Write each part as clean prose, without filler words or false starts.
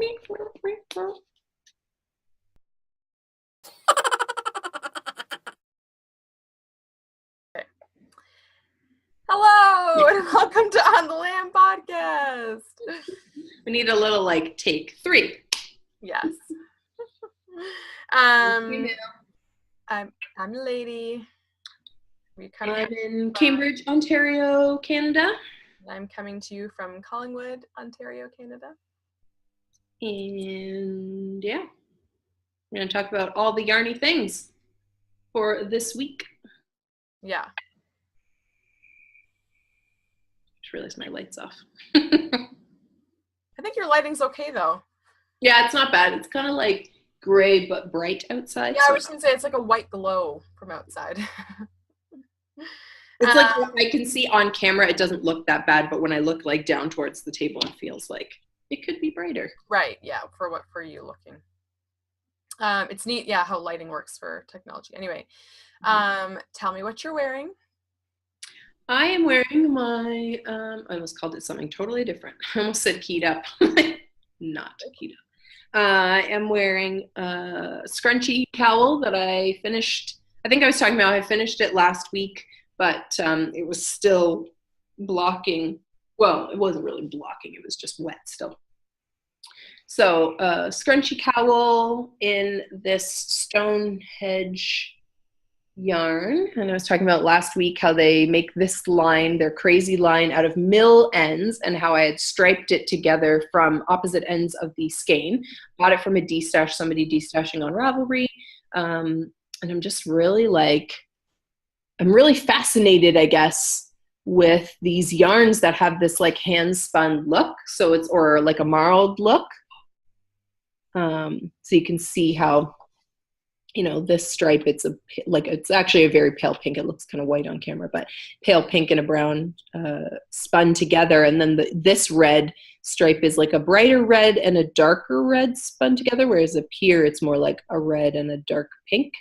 Hello and welcome to On the Land podcast. We need a little like take 3. Yes. I'm Lady. I'm in Cambridge, Ontario, Canada. I'm coming to you from Collingwood, Ontario, Canada. And yeah, we're going to talk about all the yarny things for this week. Yeah. Just realized my light's off. I think your lighting's okay though. Yeah, it's not bad. It's kind of like gray but bright outside. Yeah, I was going to say it's like a white glow from outside. It's like I can see on camera it doesn't look that bad, but when I look like down towards the table, it feels like it could be brighter. Right, yeah, for you looking. It's neat, yeah, how lighting works for technology. Anyway, tell me what you're wearing. I am wearing my, I almost called it something totally different. I almost said keyed up. Not keyed up. I am wearing a scrunchy cowl that I finished. I think I was talking about I finished it last week, but it was still blocking. Well, it wasn't really blocking. It was just wet still. So scrunchy cowl in this stone hedge yarn. And I was talking about last week how they make this line, their crazy line, out of mill ends, and how I had striped it together from opposite ends of the skein. Bought it from a D-stash, somebody D-stashing on Ravelry. And I'm just really I'm really fascinated, I guess, with these yarns that have this like hand spun look. So it's, or like a marled look. So you can see how, you know, this stripe, it's actually a very pale pink. It looks kind of white on camera, but pale pink and a brown spun together. And then this red stripe is like a brighter red and a darker red spun together, whereas up here it's more like a red and a dark pink.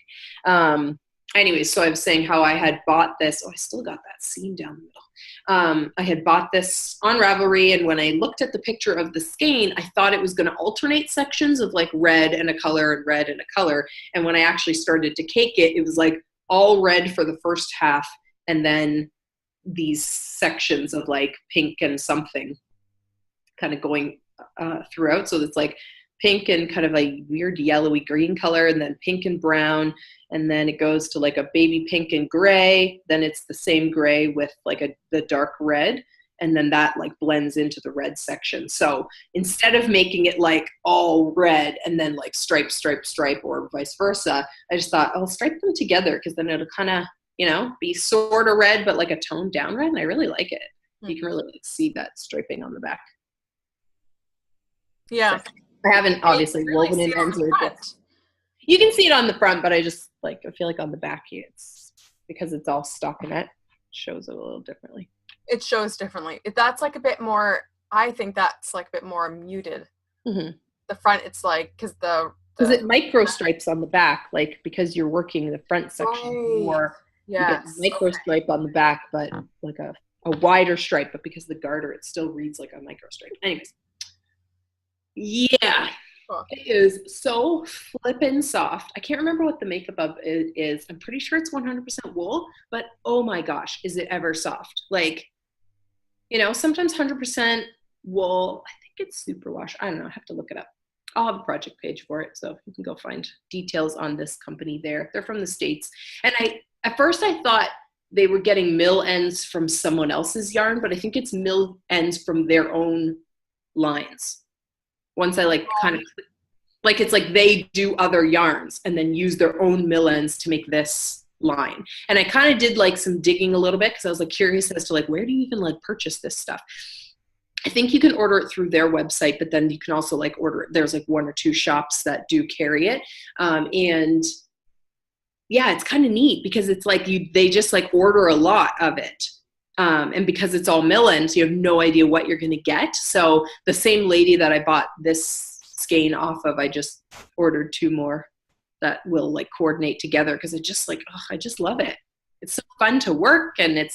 Anyway, so I was saying how I had bought this. Oh, I still got that seam down the middle. I had bought this on Ravelry, and when I looked at the picture of the skein, I thought it was going to alternate sections of like red and a color and red and a color. And when I actually started to cake it, it was like all red for the first half, and then these sections of like pink and something kind of going throughout. So it's like pink and kind of a weird yellowy green color, and then pink and brown, and then it goes to like a baby pink and gray, then it's the same gray with like the dark red, and then that like blends into the red section. So instead of making it like all red and then like stripe, stripe, stripe, or vice versa, I just thought I'll stripe them together because then it'll kind of, you know, be sort of red but like a toned down red, and I really like it. You can really like, see that striping on the back. Yeah. So, I haven't obviously woven in ends or just. You can see it on the front, but I just I feel like on the back, it's because it's all stockinette, shows it a little differently. It shows differently. That's like a bit more. I think that's like a bit more muted. Mm-hmm. The front, it's like because it micro stripes on the back, like because you're working the front section more. Yes. You get a micro stripe on the back, but like a wider stripe, but because the garter, it still reads like a micro stripe. Anyways. Yeah, cool. It is so flippin' soft. I can't remember what the makeup of it is. I'm pretty sure it's 100% wool, but oh my gosh, is it ever soft. Like, you know, sometimes 100% wool, I think it's superwash. I don't know, I have to look it up. I'll have a project page for it, so you can go find details on this company there. They're from the States. And at first I thought they were getting mill ends from someone else's yarn, but I think it's mill ends from their own lines. Once I kind of, it's like they do other yarns and then use their own mill ends to make this line. And I kind of did like some digging a little bit because I was like curious as to like, where do you even like purchase this stuff? I think you can order it through their website, but then you can also like order it. There's like 1 or 2 shops that do carry it. And yeah, it's kind of neat because it's like they just like order a lot of it. And because it's all mill ends, you have no idea what you're going to get. So the same lady that I bought this skein off of, I just ordered 2 more that will like coordinate together because it just like, I just love it. It's so fun to work, and it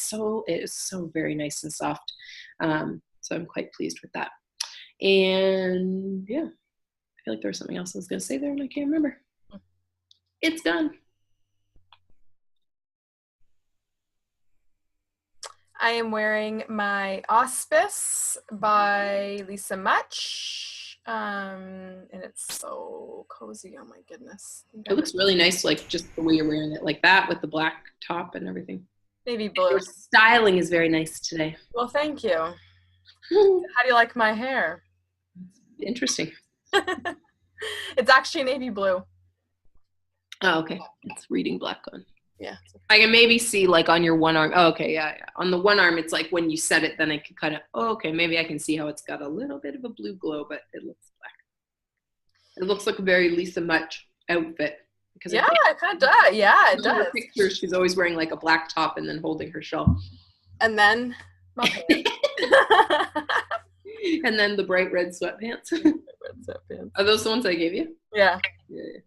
is so very nice and soft. So I'm quite pleased with that. And yeah, feel like there was something else I was going to say there and I can't remember. It's done. I am wearing my Auspice by Lisa Much. And it's so cozy. Oh my goodness. It looks really nice, like just the way you're wearing it, like that with the black top and everything. Navy blue. Your styling is very nice today. Well, thank you. How do you like my hair? Interesting. It's actually navy blue. Oh, okay. It's reading black on. Yeah. I can maybe see like on your one arm. Oh, okay, yeah. On the one arm, it's like when you set it, then I can kind of, okay, maybe I can see how it's got a little bit of a blue glow, but it looks black. It looks like a very Lisa Much outfit. Because yeah, it kind of does. Yeah, it does. Pictures, she's always wearing like a black top and then holding her shawl. And then my pants. And then the bright red sweatpants. Are those the ones I gave you? Yeah. Yeah.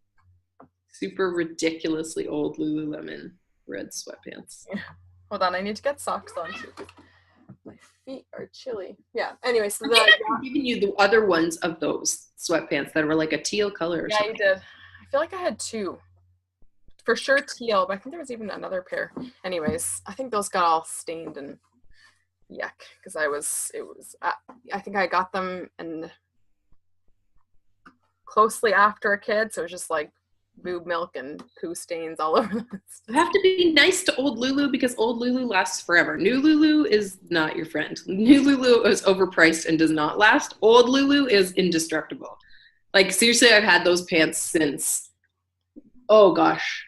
Super ridiculously old Lululemon red sweatpants. Yeah. Hold on, I need to get socks on too. My feet are chilly. Yeah. Anyway, so I've given you the other ones of those sweatpants that were like a teal color or something. Yeah, you did. I feel like I had two. For sure teal, but I think there was even another pair. Anyways, I think those got all stained and yuck because I think I got them and closely after a kid, so it was just like boob milk and poo stains all over them. You have to be nice to old Lulu because old Lulu lasts forever. New Lulu is not your friend. New Lulu is overpriced and does not last. Old Lulu is indestructible. Like seriously, I've had those pants since, oh gosh.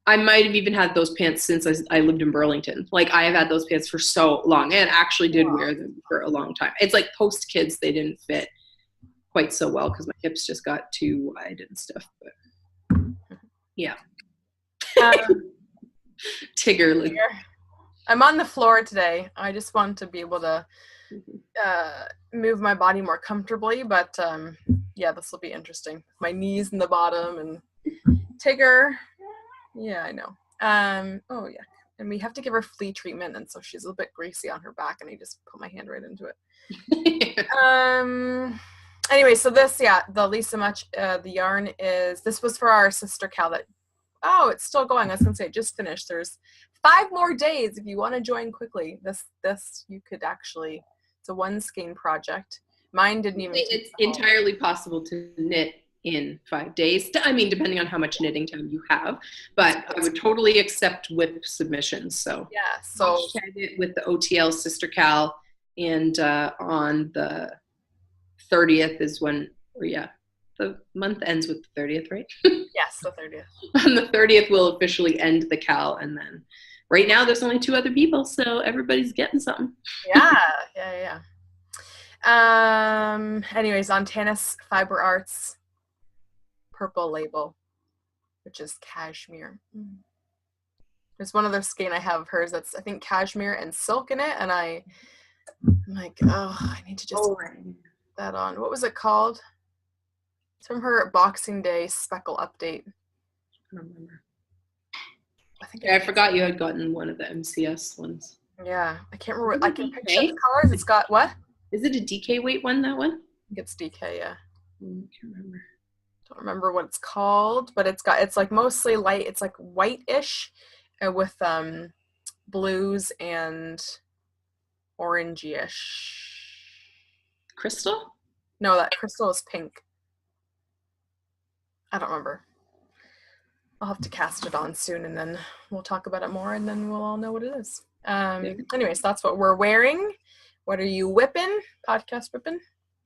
I might have even had those pants since I lived in Burlington. Like I have had those pants for so long and actually did wear them for a long time. It's like post kids, they didn't fit quite so well because my hips just got too wide and stuff. But yeah. Tigger. I'm on the floor today. I just want to be able to move my body more comfortably, but yeah, this will be interesting. My knees in the bottom and Tigger. Yeah, I know. Oh yeah, and we have to give her flea treatment, and so she's a little bit greasy on her back, and I just put my hand right into it. Anyway, so this, yeah, the Lisa Much, the yarn is, this was for our sister Cal that, oh, it's still going. I was gonna say it just finished. There's 5 more days if you want to join quickly. This you could actually, it's a one skein project. Mine didn't even. It's entirely possible to knit in 5 days. I mean, depending on how much knitting time you have, but I would totally accept WIP submissions. So yeah, so with the OTL Sister Cal, and on the 30th is when, or yeah, the month ends with the 30th, right? Yes, the 30th. On the 30th, we'll officially end the Cal, and then right now there's only 2 other people, so everybody's getting something. Yeah. Anyways, on Tanis Fiber Arts, purple label, which is cashmere. There's one other skein I have of hers that's I think cashmere and silk in it, and I'm like, oh, I need to just put that on. What was it called? It's from her Boxing Day speckle update. I don't remember. I forgot you had gotten one of the MCS ones. Yeah, I can't remember. I can picture the colors. It's got what? Is it a DK weight one? That one? I think it's DK. Yeah. I can't remember. Don't remember what it's called, but it's like mostly light. It's like white-ish with blues and orangey-ish. Crystal? No, that crystal is pink. I don't remember. I'll have to cast it on soon, and then we'll talk about it more, and then we'll all know what it is. Anyways, that's what we're wearing. What are you whipping? Podcast whipping?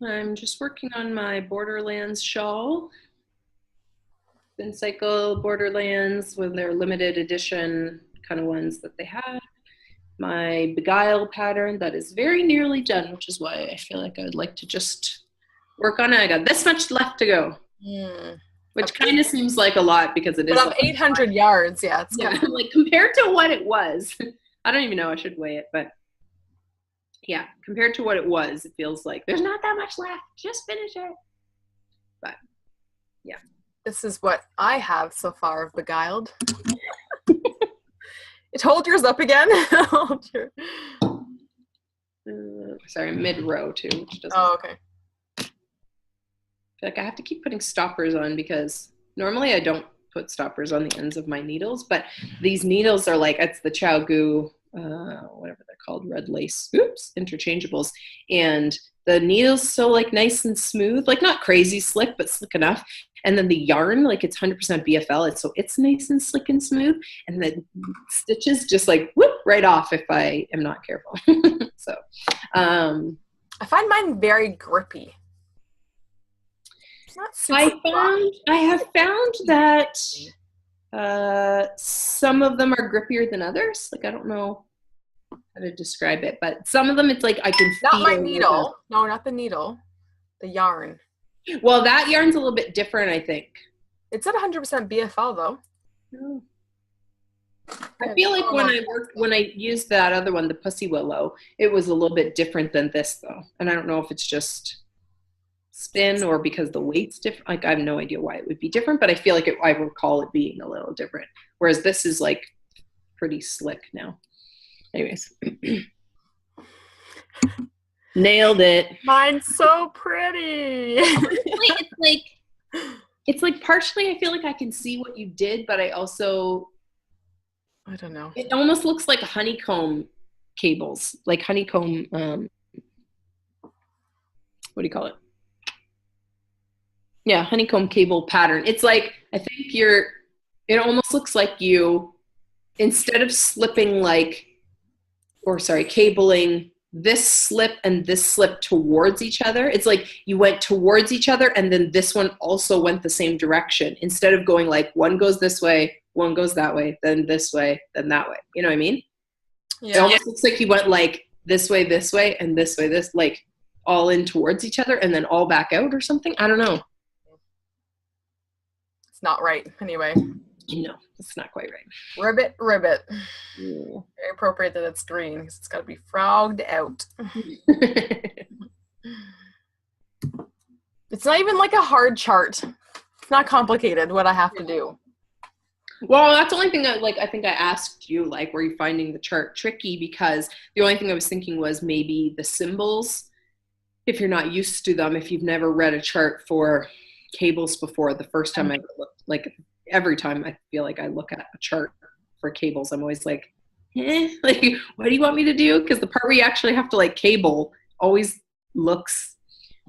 I'm just working on my Borderlands shawl. Spin Cycle Borderlands with their limited edition kind of ones that they had. My Beguile pattern that is very nearly done, which is why I feel like I would like to just work on it. I got this much left to go. Which kind of seems like a lot because it is. But on 800 yards, yeah. It's yeah, like compared to what it was. I don't even know, I should weigh it, but yeah, compared to what it was, it feels like there's not that much left. Just finish it. But yeah. This is what I have so far of Beguiled. Hold yours up again. Sorry, mid-row too. Which doesn't oh, okay. feel like I have to keep putting stoppers on because normally I don't put stoppers on the ends of my needles, but these needles are like, it's the Chow Goo, whatever they're called, red lace, interchangeables. And the needle's so like nice and smooth, like not crazy slick, but slick enough. And then the yarn, like it's 100% BFL. It's nice and slick and smooth. And the stitches just like whoop right off if I am not careful. So, I find mine very grippy. I have found that some of them are grippier than others. Like I don't know how to describe it, but some of them it's like I can feel. Not my needle. No, not the needle. The yarn. Well, that yarn's a little bit different, I think. It's at 100% BFL though. Oh. I feel like when I used that other one, the Pussy Willow, it was a little bit different than this though. And I don't know if it's just spin or because the weight's different. Like I have no idea why it would be different, but I feel like I recall it being a little different. Whereas this is like pretty slick now. Anyways. Nailed it. Mine's so pretty. It's like partially I feel like I can see what you did, but I don't know. It almost looks like honeycomb cables, like honeycomb, what do you call it? Yeah, honeycomb cable pattern. It's like, I think it almost looks like you, instead of cabling this slip and this slip towards each other, it's like you went towards each other and then this one also went the same direction. Instead of going like one goes this way, one goes that way, then this way, then that way. You know what I mean? Yeah. It almost looks like you went like this way, and this way, this, like all in towards each other and then all back out or something. I don't know. It's not right. Anyway. No, it's not quite right. Ribbit. Yeah. Very appropriate that it's green because it's got to be frogged out. It's not even like a hard chart. It's not complicated what I have to do. Well, that's the only thing that, like, I think I asked you, like, were you finding the chart tricky? Because the only thing I was thinking was maybe the symbols, if you're not used to them, if you've never read a chart for cables before, the first time I looked, like, every time I feel like I look at a chart for cables, I'm always like, like, what do you want me to do? Because the part where you actually have to, like, cable always looks...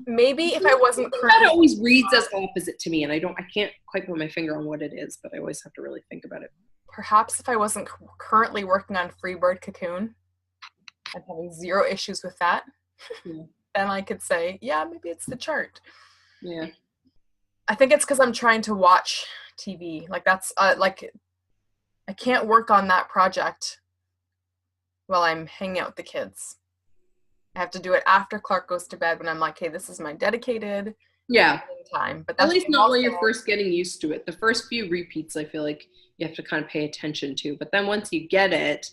Maybe if I wasn't that always reads as opposite to me, and I can't quite put my finger on what it is, but I always have to really think about it. Perhaps if I wasn't currently working on Freebird Cocoon and having zero issues with that, then I could say, yeah, maybe it's the chart. Yeah. I think it's because I'm trying to watch TV. Like that's like I can't work on that project while I'm hanging out with the kids. I have to do it after Clark goes to bed when I'm like, hey, this is my dedicated time. But at least not when you're first getting used to it. The first few repeats, I feel like you have to kind of pay attention to. But then once you get it,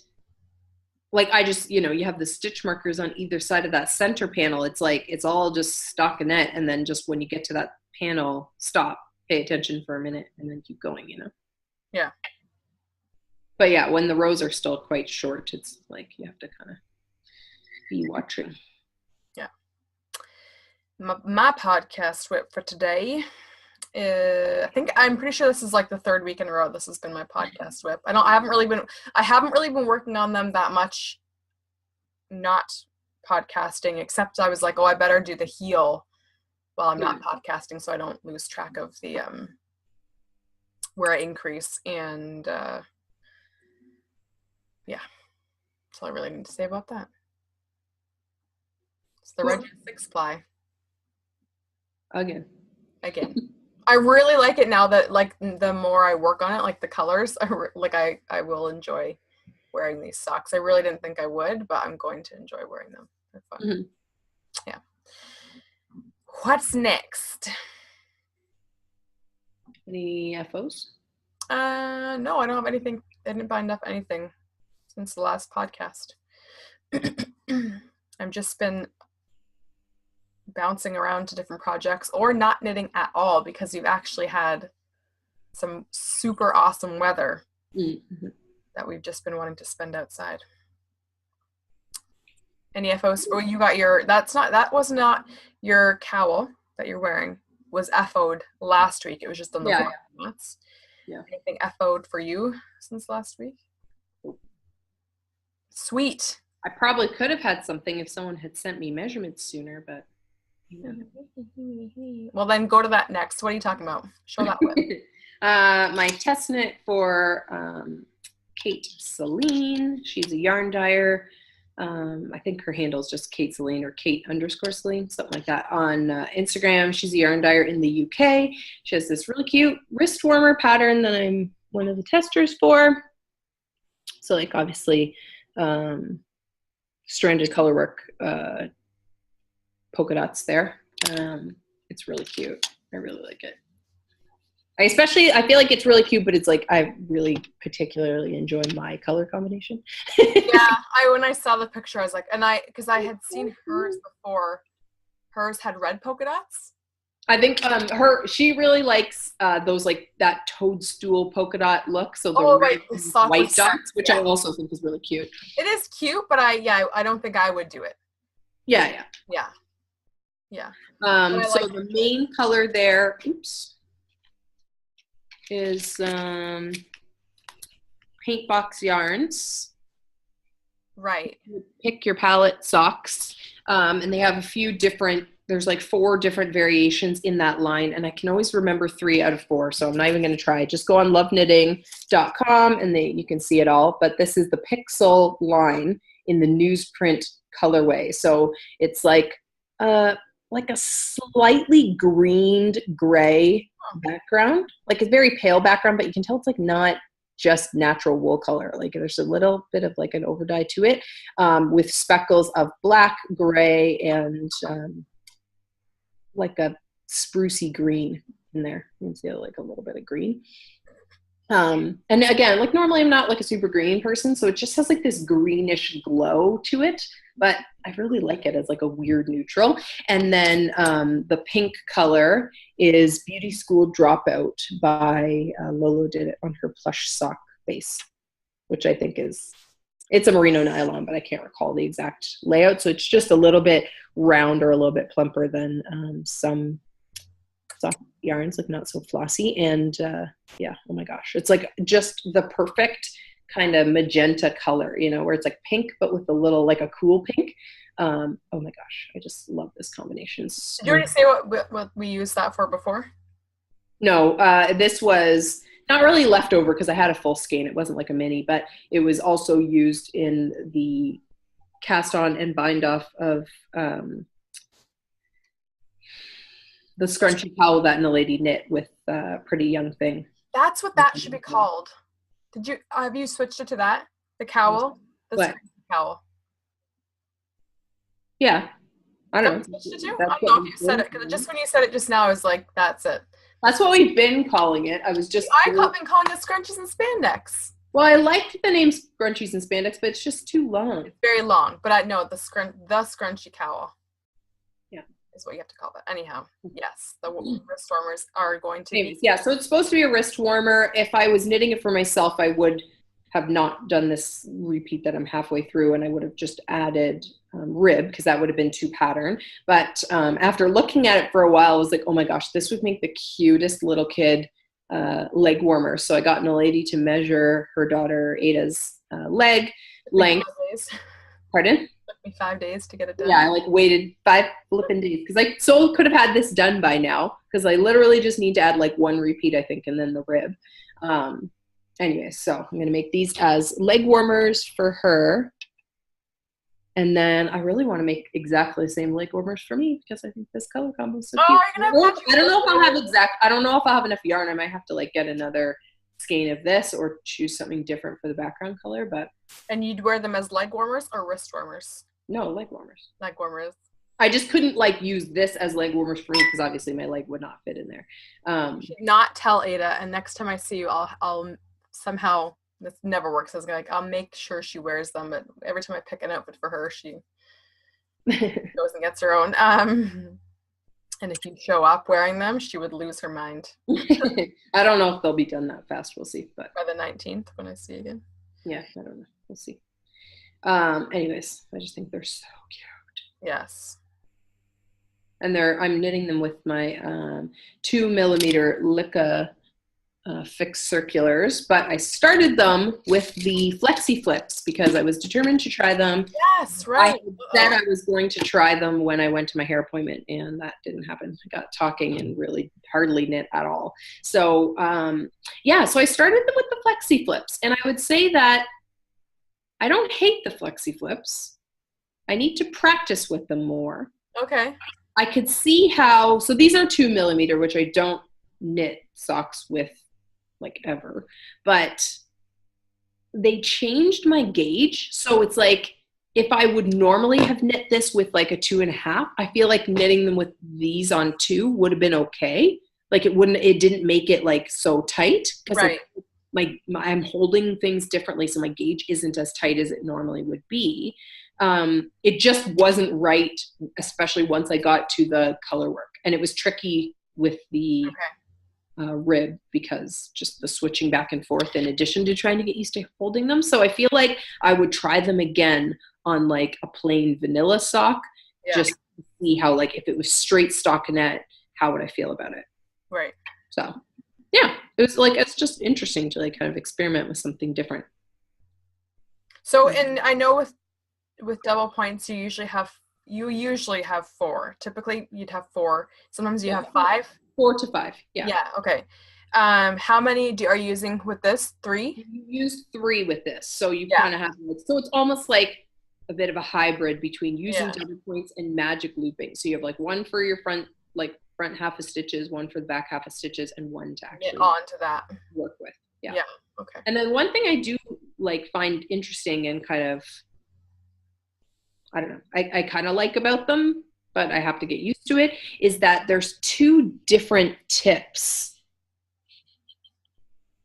like I just, you have the stitch markers on either side of that center panel. It's like, it's all just stockinette. And then just when you get to that panel, stop, pay attention for a minute, and then keep going, Yeah. But yeah, when the rows are still quite short, it's like you have to kind of be watching. Yeah. My podcast whip for today I'm pretty sure this is like the third week in a row this has been my podcast whip. I haven't really been working on them that much, not podcasting, except I was like, oh, I better do the heel while I'm not podcasting so I don't lose track of the where I increase, and yeah, that's all I really need to say about that. It's the Red 6 ply. Again. I really like it now that, like, the more I work on it, like the colors, I will enjoy wearing these socks. I really didn't think I would, but I'm going to enjoy wearing them. They're fun. Mm-hmm. Yeah. What's next? Any FOs? No, I don't have anything. I didn't bind up anything since the last podcast. I've just been bouncing around to different projects or not knitting at all because you've actually had some super awesome weather that we've just been wanting to spend outside. Any FOs? Oh, you got that was not your cowl that you're wearing. was FO'd last week. It was just on the knots. Yeah. Anything FO'd for you since last week? Sweet. I probably could have had something if someone had sent me measurements sooner, but. Yeah. Well, then go to that next. What are you talking about? Show that one. My test knit for Kate Celine. She's a yarn dyer. I think her handle is just Kate Celine or Kate_Celine, something like that on Instagram. She's a yarn dyer in the UK. She has this really cute wrist warmer pattern that I'm one of the testers for. So like obviously stranded color work, polka dots there. It's really cute. I really like it. I feel like it's really cute, but it's like I really particularly enjoy my color combination. Yeah, when I saw the picture, I was like, because I had seen hers before. Hers had red polka dots. I think she really likes those like that toadstool polka dot look. So the white dots, which I also think is really cute. It is cute, but I don't think I would do it. Yeah. So the main color there, is Paint Box Yarns. Right. Pick Your Palette socks. And they have a few different, there's like 4 different variations in that line. And I can always remember 3 out of 4. So I'm not even going to try. Just go on loveknitting.com and you can see it all. But this is the Pixel line in the newsprint colorway. So it's like a slightly greened gray background, like a very pale background, but you can tell it's like not just natural wool color. Like there's a little bit of like an overdye to it, with speckles of black, gray, and like a sprucey green in there. You can see like a little bit of green. And again, like normally I'm not like a super green person, so it just has like this greenish glow to it, but I really like it as like a weird neutral. And then the pink color is Beauty School Dropout by Lolo did it on her plush sock base, which I think it's a merino nylon, but I can't recall the exact layout. So it's just a little bit round or a little bit plumper than some soft yarns, like not so flossy. And yeah, oh my gosh, it's like just the perfect kind of magenta color, where it's like pink but with a little like a cool pink. Oh my gosh, I just love this combination. Did you already say what we used that for before? No, this was not really leftover because I had a full skein. It wasn't like a mini, but it was also used in the cast on and bind off of the scrunchy cowl that NalediS knit with Pretty Young Thing. That's what that should be called. Have you switched it to that? The cowl? The cowl. Yeah. I don't know. I don't know if you said it, because just when you said it just now, I was like, that's it. That's what we've been calling it. I've been calling it scrunchies and spandex. Well, I liked the name scrunchies and spandex, but it's just too long. It's very long, but I know the scrunchy cowl. Yeah. Is what you have to call it. Anyhow, yes, the wrist warmers are going to be. Yeah, so it's supposed to be a wrist warmer. If I was knitting it for myself, I would have not done this repeat that I'm halfway through, and I would have just added rib, because that would have been 2 pattern. But after looking at it for a while, I was like, oh my gosh, this would make the cutest little kid leg warmer. So I got NalediS to measure her daughter Ada's leg length. Pardon? Took me 5 days to get it done. Yeah, I waited 5 flipping days because I so could have had this done by now, because I literally just need to add 1 repeat, I think, and then the rib. Anyway, so I'm gonna make these as leg warmers for her, and then I really want to make exactly the same leg warmers for me, because I think this color combo is so cute. I don't know if I'll have enough yarn. I might have to get another skein of this or choose something different for the background color. But and you'd wear them as leg warmers or wrist warmers? No, leg warmers. Leg warmers. I just couldn't use this as leg warmers for me, because obviously my leg would not fit in there. Not tell Ada, and next time I see you, I'll somehow, this never works. I was I'll make sure she wears them, but every time I pick an outfit for her, she goes and gets her own. And if you show up wearing them, she would lose her mind. I don't know if they'll be done that fast. We'll see. But by the 19th, when I see you again. Yeah, I don't know. We'll see. Anyways, I just think they're so cute. Yes. And I'm knitting them with my 2mm Licca fixed circulars, but I started them with the flexi flips because I was determined to try them. Yes, right. I said I was going to try them when I went to my hair appointment, and that didn't happen. I got talking and really hardly knit at all. So so I started them with the flexi flips, and I would say that I don't hate the flexi flips. I need to practice with them more. Okay. I could see how, so these are 2mm, which I don't knit socks with like ever, but they changed my gauge. So it's like, if I would normally have knit this with like a 2.5, I feel like knitting them with these on 2 would have been okay. Like it didn't make it like so tight. Right. I'm holding things differently, so my gauge isn't as tight as it normally would be. It just wasn't right, especially once I got to the color work. And it was tricky with the rib because just the switching back and forth in addition to trying to get used to holding them. So I feel like I would try them again on like a plain vanilla sock, just to see how, like, if it was straight stockinette, how would I feel about it? Right. So yeah, it was like, it's just interesting to like kind of experiment with something different. So, and I know with double points, you usually have 4. Typically you'd have 4. Sometimes you have 5. 4 to 5. Yeah. Yeah. Okay. How many are you using with this? 3? You use 3 with this. So you kind of have, so it's almost like a bit of a hybrid between using double points and magic looping. So you have like one for your front half of stitches, one for the back half of stitches, and one to actually get onto that work with. Yeah. Yeah. Okay. And then one thing I do like find interesting and kind of, I don't know, I kind of like about them, but I have to get used to it, is that there's 2 different tips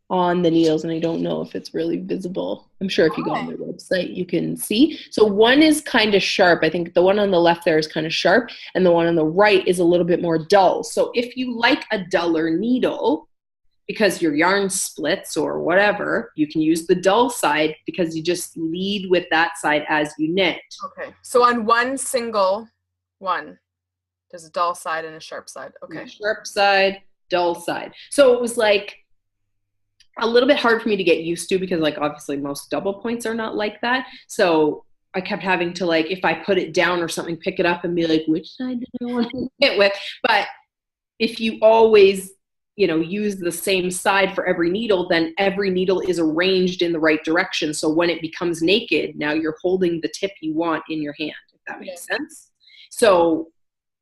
on the needles, and I don't know if it's really visible. I'm sure if you go on their website, you can see. So one is kind of sharp. I think the one on the left there is kind of sharp, and the one on the right is a little bit more dull. So if you like a duller needle, because your yarn splits or whatever, you can use the dull side because you just lead with that side as you knit. Okay. So on one single one, there's a dull side and a sharp side. Okay. Sharp side, dull side. So it was like a little bit hard for me to get used to because, like, obviously most double points are not like that. So I kept having to, like, if I put it down or something, pick it up and be like, which side do I want to knit with? But if you always, use the same side for every needle, then every needle is arranged in the right direction. So when it becomes naked, now you're holding the tip you want in your hand, if that makes sense. So,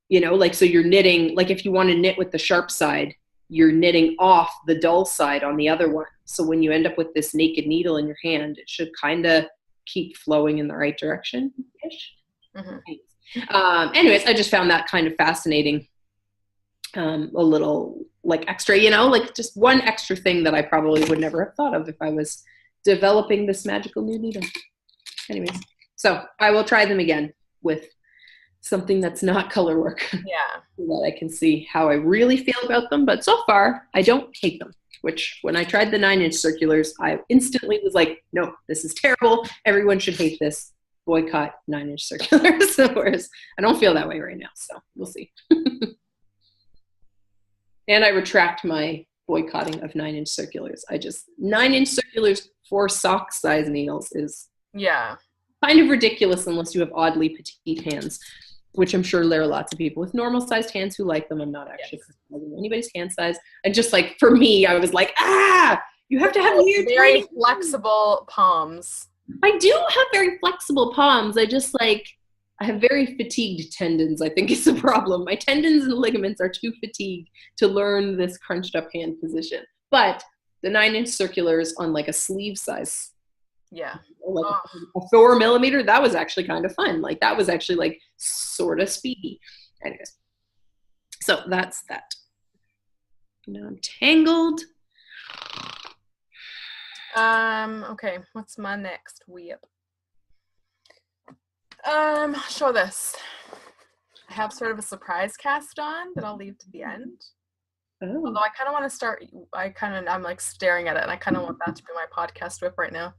so you're knitting, like if you want to knit with the sharp side, you're knitting off the dull side on the other one. So when you end up with this naked needle in your hand, it should kind of keep flowing in the right direction-ish. Mm-hmm. Anyways, I just found that kind of fascinating. A little like extra, like just one extra thing that I probably would never have thought of if I was developing this magical new needle. Anyways, so I will try them again with something that's not color work. Yeah. So that I can see how I really feel about them. But so far, I don't hate them, which when I tried the 9-inch circulars, I instantly was like, no, this is terrible. Everyone should hate this. Boycott 9-inch circulars. Whereas I don't feel that way right now. So we'll see. And I retract my boycotting of 9-inch circulars. 9-inch circulars for sock size needles is kind of ridiculous unless you have oddly petite hands, which I'm sure there are lots of people with normal sized hands who like them. I'm not actually criticizing anybody's hand size. And just like for me, I was like, you have to have very flexible palms. I do have very flexible palms. I have very fatigued tendons, I think is the problem. My tendons and ligaments are too fatigued to learn this crunched up hand position. But the 9-inch circulars on like a sleeve size, like a 4mm, that was actually kind of fun. Like that was actually like sort of speedy. Anyways, so that's that. Now I'm tangled. Okay, what's my next whip? Show this. I have sort of a surprise cast on that I'll leave to the end. Oh. Although I kind of want to start, I'm like staring at it and I kind of want that to be my podcast whip right now.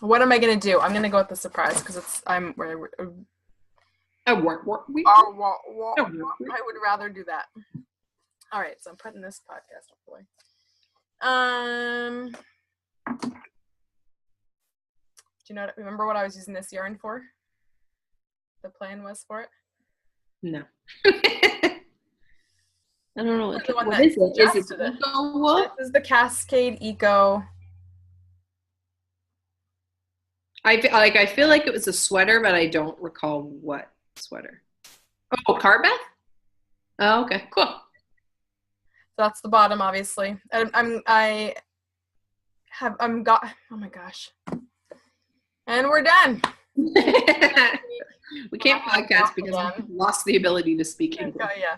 What am I going to do? I'm going to go with the surprise because A work, work week. I would rather do that. All right, so I'm putting this podcast away. Do you remember what I was using this yarn for? The plan was for it? No. I don't know. What is it? Is it Eco wool? This is the Cascade Eco. I feel like it was a sweater, but I don't recall what sweater. Oh, Carbeth? Oh, okay, cool. So that's the bottom, obviously. Oh my gosh. And we're done. We can't podcast because we lost the ability to speak English. Yeah.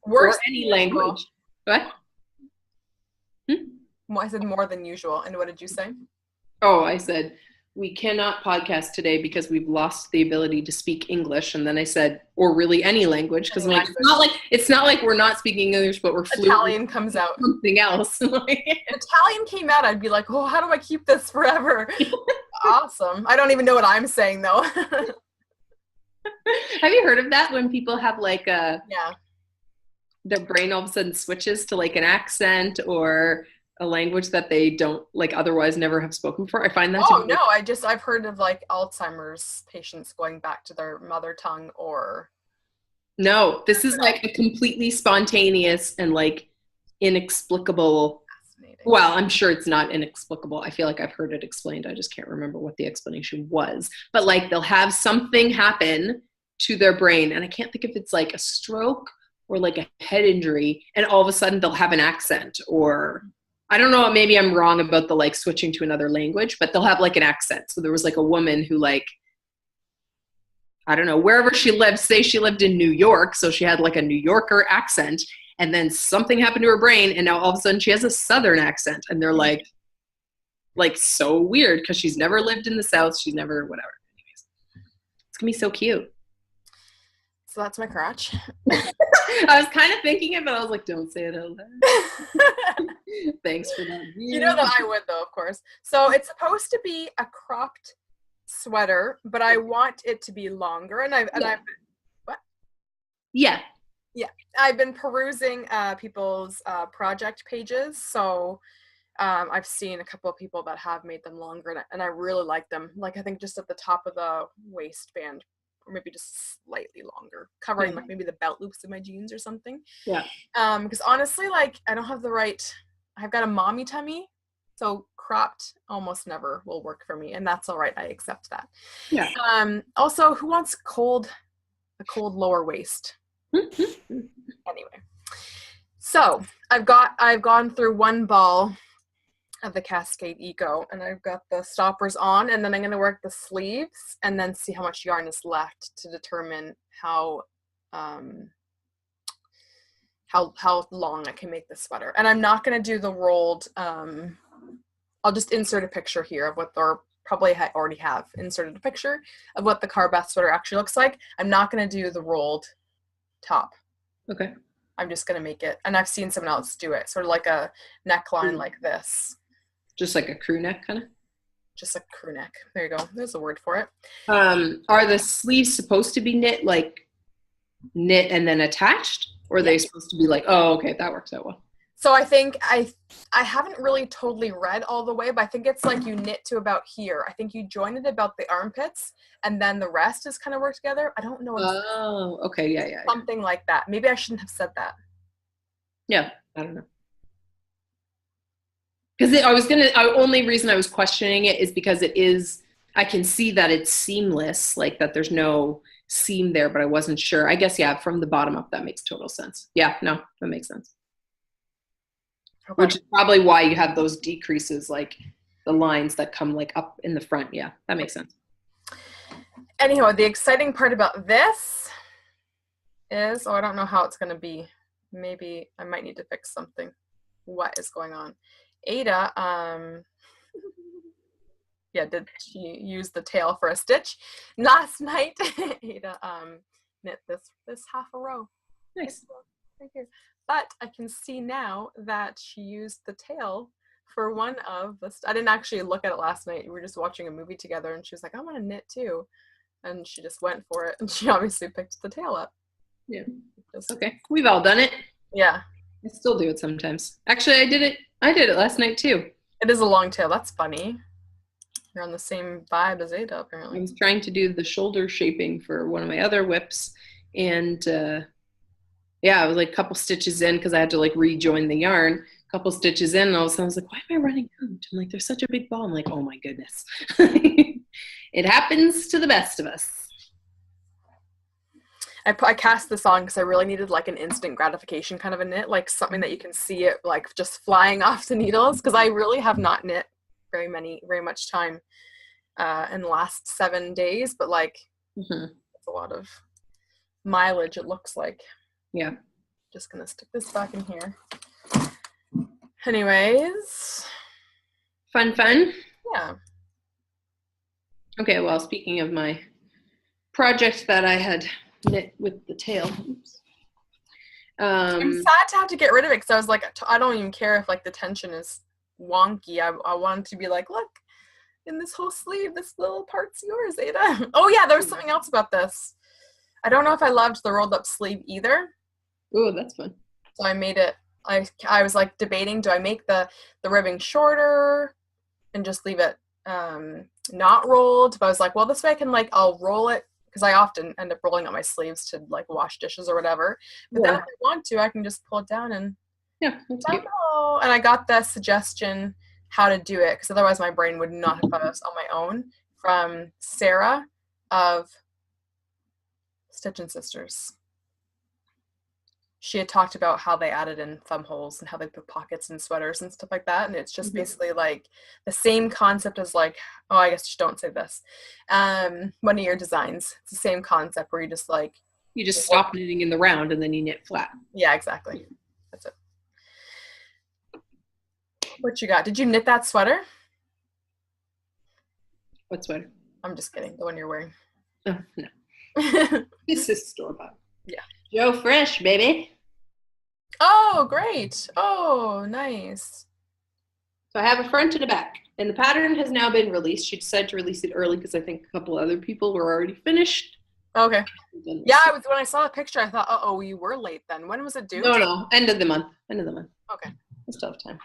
Or any language. What? I said more than usual. And what did you say? Oh, I said, we cannot podcast today because we've lost the ability to speak English. And then I said, or really any language, because like it's not like we're not speaking English, but we're fluent. Italian comes out. Something else. Italian came out, I'd be like, oh, how do I keep this forever? Awesome. I don't even know what I'm saying though. Have you heard of that when people have like their brain all of a sudden switches to like an accent or a language that they don't like otherwise never have spoken before? I find that I've heard of like Alzheimer's patients going back to their mother tongue or no, this is like a completely spontaneous and like inexplicable. Well, I'm sure it's not inexplicable. I feel like I've heard it explained. I just can't remember what the explanation was. But like they'll have something happen to their brain, and I can't think if it's like a stroke or like a head injury, and all of a sudden they'll have an accent, or I don't know, maybe I'm wrong about the like switching to another language, but they'll have like an accent. So there was like a woman who like, I don't know, wherever she lived, say she lived in New York, so she had like a New Yorker accent, and then something happened to her brain, and now all of a sudden she has a Southern accent, and they're like so weird because she's never lived in the South. She's never whatever. Anyways, it's gonna be so cute. So that's my crotch. I was kind of thinking it, but I was like, don't say it out loud. Thanks for that. You know that I would though, of course. So it's supposed to be a cropped sweater, but I want it to be longer, and I've what? Yeah. Yeah, I've been perusing people's project pages, so I've seen a couple of people that have made them longer, and I really like them. Like I think just at the top of the waistband, or maybe just slightly longer, covering like maybe the belt loops of my jeans or something. Yeah. Because honestly, like I don't have the right. I've got a mommy tummy, so cropped almost never will work for me, and that's all right. I accept that. Yeah. Also, who wants a cold lower waist? Anyway, so I've gone through one ball of the Cascade Eco, and I've got the stoppers on, and then I'm going to work the sleeves and then see how much yarn is left to determine how long I can make the sweater. And I'm not going to do the rolled, I'll just insert a picture here of what, or probably already have inserted a picture of what the Carbeth sweater actually looks like. I'm not going to do the rolled top. Okay. I'm just going to make it, and I've seen someone else do it, sort of like a neckline like this. Just like a crew neck, kind of? Just a crew neck. There you go. There's a word for it. Are the sleeves supposed to be knit and then attached? Or are they supposed to be like, oh, okay, that works out well? So I think I haven't really totally read all the way, but I think it's like you knit to about here. I think you join it about the armpits, and then the rest is kind of worked together. I don't know. Oh, okay, yeah. Something like that. Maybe I shouldn't have said that. Yeah, I don't know. Because the only reason I was questioning it is because I can see that it's seamless, like that there's no seam there, but I wasn't sure. I guess, yeah, from the bottom up, that makes total sense. Yeah, no, that makes sense. Okay. Which is probably why you have those decreases, like the lines that come like up in the front. Yeah, that makes sense. Anyhow, the exciting part about this is, I don't know how it's going to be. Maybe I might need to fix something. What is going on? Ada, did she use the tail for a stitch? Last night, Ada knit this half a row. Nice. Right here. But I can see now that she used the tail for one of the, I didn't actually look at it last night. We were just watching a movie together, and she was like, I want to knit too. and she just went for it, and she obviously picked the tail up. Yeah. Okay. We've all done it. Yeah. I still do it sometimes. Actually, I did it last night too. It is a long tail. That's funny. You're on the same vibe as Ada, apparently. I was trying to do the shoulder shaping for one of my other whips, and I was like a couple stitches in because I had to like rejoin the yarn. A couple stitches in, and all of a sudden I was like, why am I running out? I'm like, there's such a big ball. I'm like, oh my goodness. It happens to the best of us. I cast this on because I really needed like an instant gratification kind of a knit, like something that you can see it like just flying off the needles, because I really have not knit very much time in the last 7 days, but like it's a lot of mileage, it looks like. Yeah. Just gonna stick this back in here. Anyways. Fun. Yeah. Okay, well, speaking of my project that I had knit with the tail. I'm sad to have to get rid of it because I was like, I don't even care if like the tension is wonky. I wanted to be like, look, in this whole sleeve, this little part's yours, Ada. Oh yeah, there was something else about this. I don't know if I loved the rolled up sleeve either. Oh, that's fun. So I made it, I was like debating, do I make the ribbing shorter and just leave it not rolled? But I was like, well, this way I can like, I'll roll it, because I often end up rolling up my sleeves to like wash dishes or whatever. But then if I want to, I can just pull it down and that's cute. And I got the suggestion how to do it, because otherwise my brain would not have done this on my own, from Sarah of Stitch and Sisters. She had talked about how they added in thumb holes and how they put pockets in sweaters and stuff like that. And it's just basically like the same concept as like, oh, I guess just don't say this. One of your designs. It's the same concept where you just like. You just stop knitting in the round and then you knit flat. Yeah, exactly. That's it. What you got? Did you knit that sweater? What sweater? I'm just kidding. The one you're wearing. Oh, no. This is store-bought. Yeah. Joe Fresh, baby. Oh, great. Oh, nice. So I have a front and a back, and the pattern has now been released. She decided to release it early because I think a couple other people were already finised. Okay. Yeah, when I saw the picture, I thought, oh, you were late then. When was it due? No, end of the month. Okay. I still have time.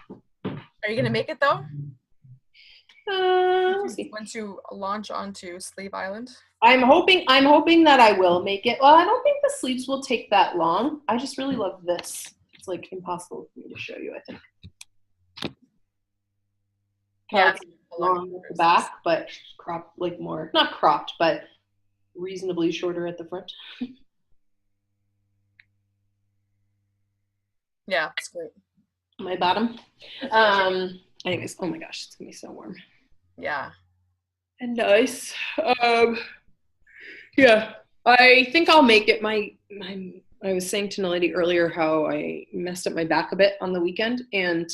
Are you gonna make it though? We'll see. Once you launch onto Sleeve Island. I'm hoping that I will make it. Well, I don't think the sleeves will take that long. I just really love this. It's like impossible for me to show you, I think. Yeah, long at the back, but cropped, like more, not cropped, but reasonably shorter at the front. Yeah, it's great. My bottom. Anyways, oh my gosh, it's gonna be so warm. Yeah. And nice. Yeah, I think I'll make it. I was saying to NalediS earlier how I messed up my back a bit on the weekend, and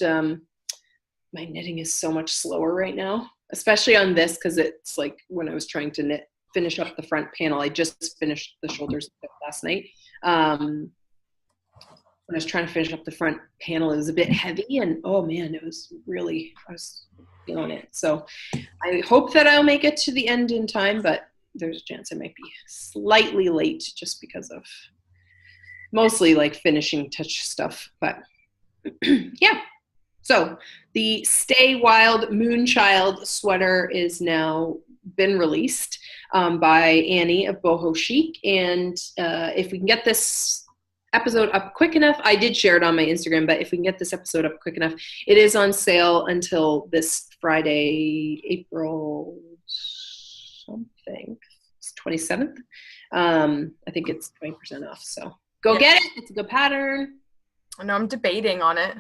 my knitting is so much slower right now, especially on this, because it's like when I was trying to finish up the front panel. I just finished the shoulders last night. When I was trying to finish up the front panel, it was a bit heavy, and oh man, I was feeling it. So I hope that I'll make it to the end in time, but there's a chance I might be slightly late just because of mostly like finishing touch stuff. But yeah. So the Stay Wild Moonchild sweater is now been released by Annie of Boho Chic. And if we can get this episode up quick enough, I did share it on my Instagram, but if we can get this episode up quick enough, it is on sale until this Friday, April something, it's 27th. I think it's 20% off. So go get it. It's a good pattern. I know, I'm debating on it.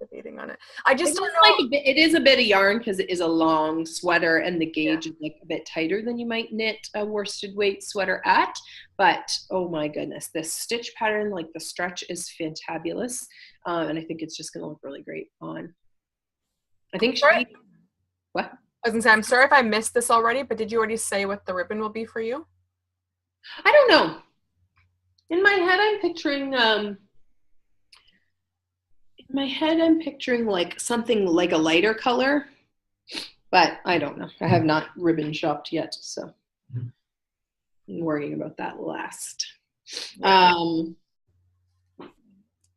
Debating on it. I just don't know. Like it is a bit of yarn because it is a long sweater and the gauge is like a bit tighter than you might knit a worsted weight sweater at. But oh my goodness, this stitch pattern, like the stretch is fantabulous. And I think it's just going to look really great on. I think what? I was going to say, I'm sorry if I missed this already, but did you already say what the ribbon will be for you? I don't know. In my head, I'm picturing like something like a lighter color, but I don't know. I have not ribbon shopped yet, so I'm worrying about that last. Yeah.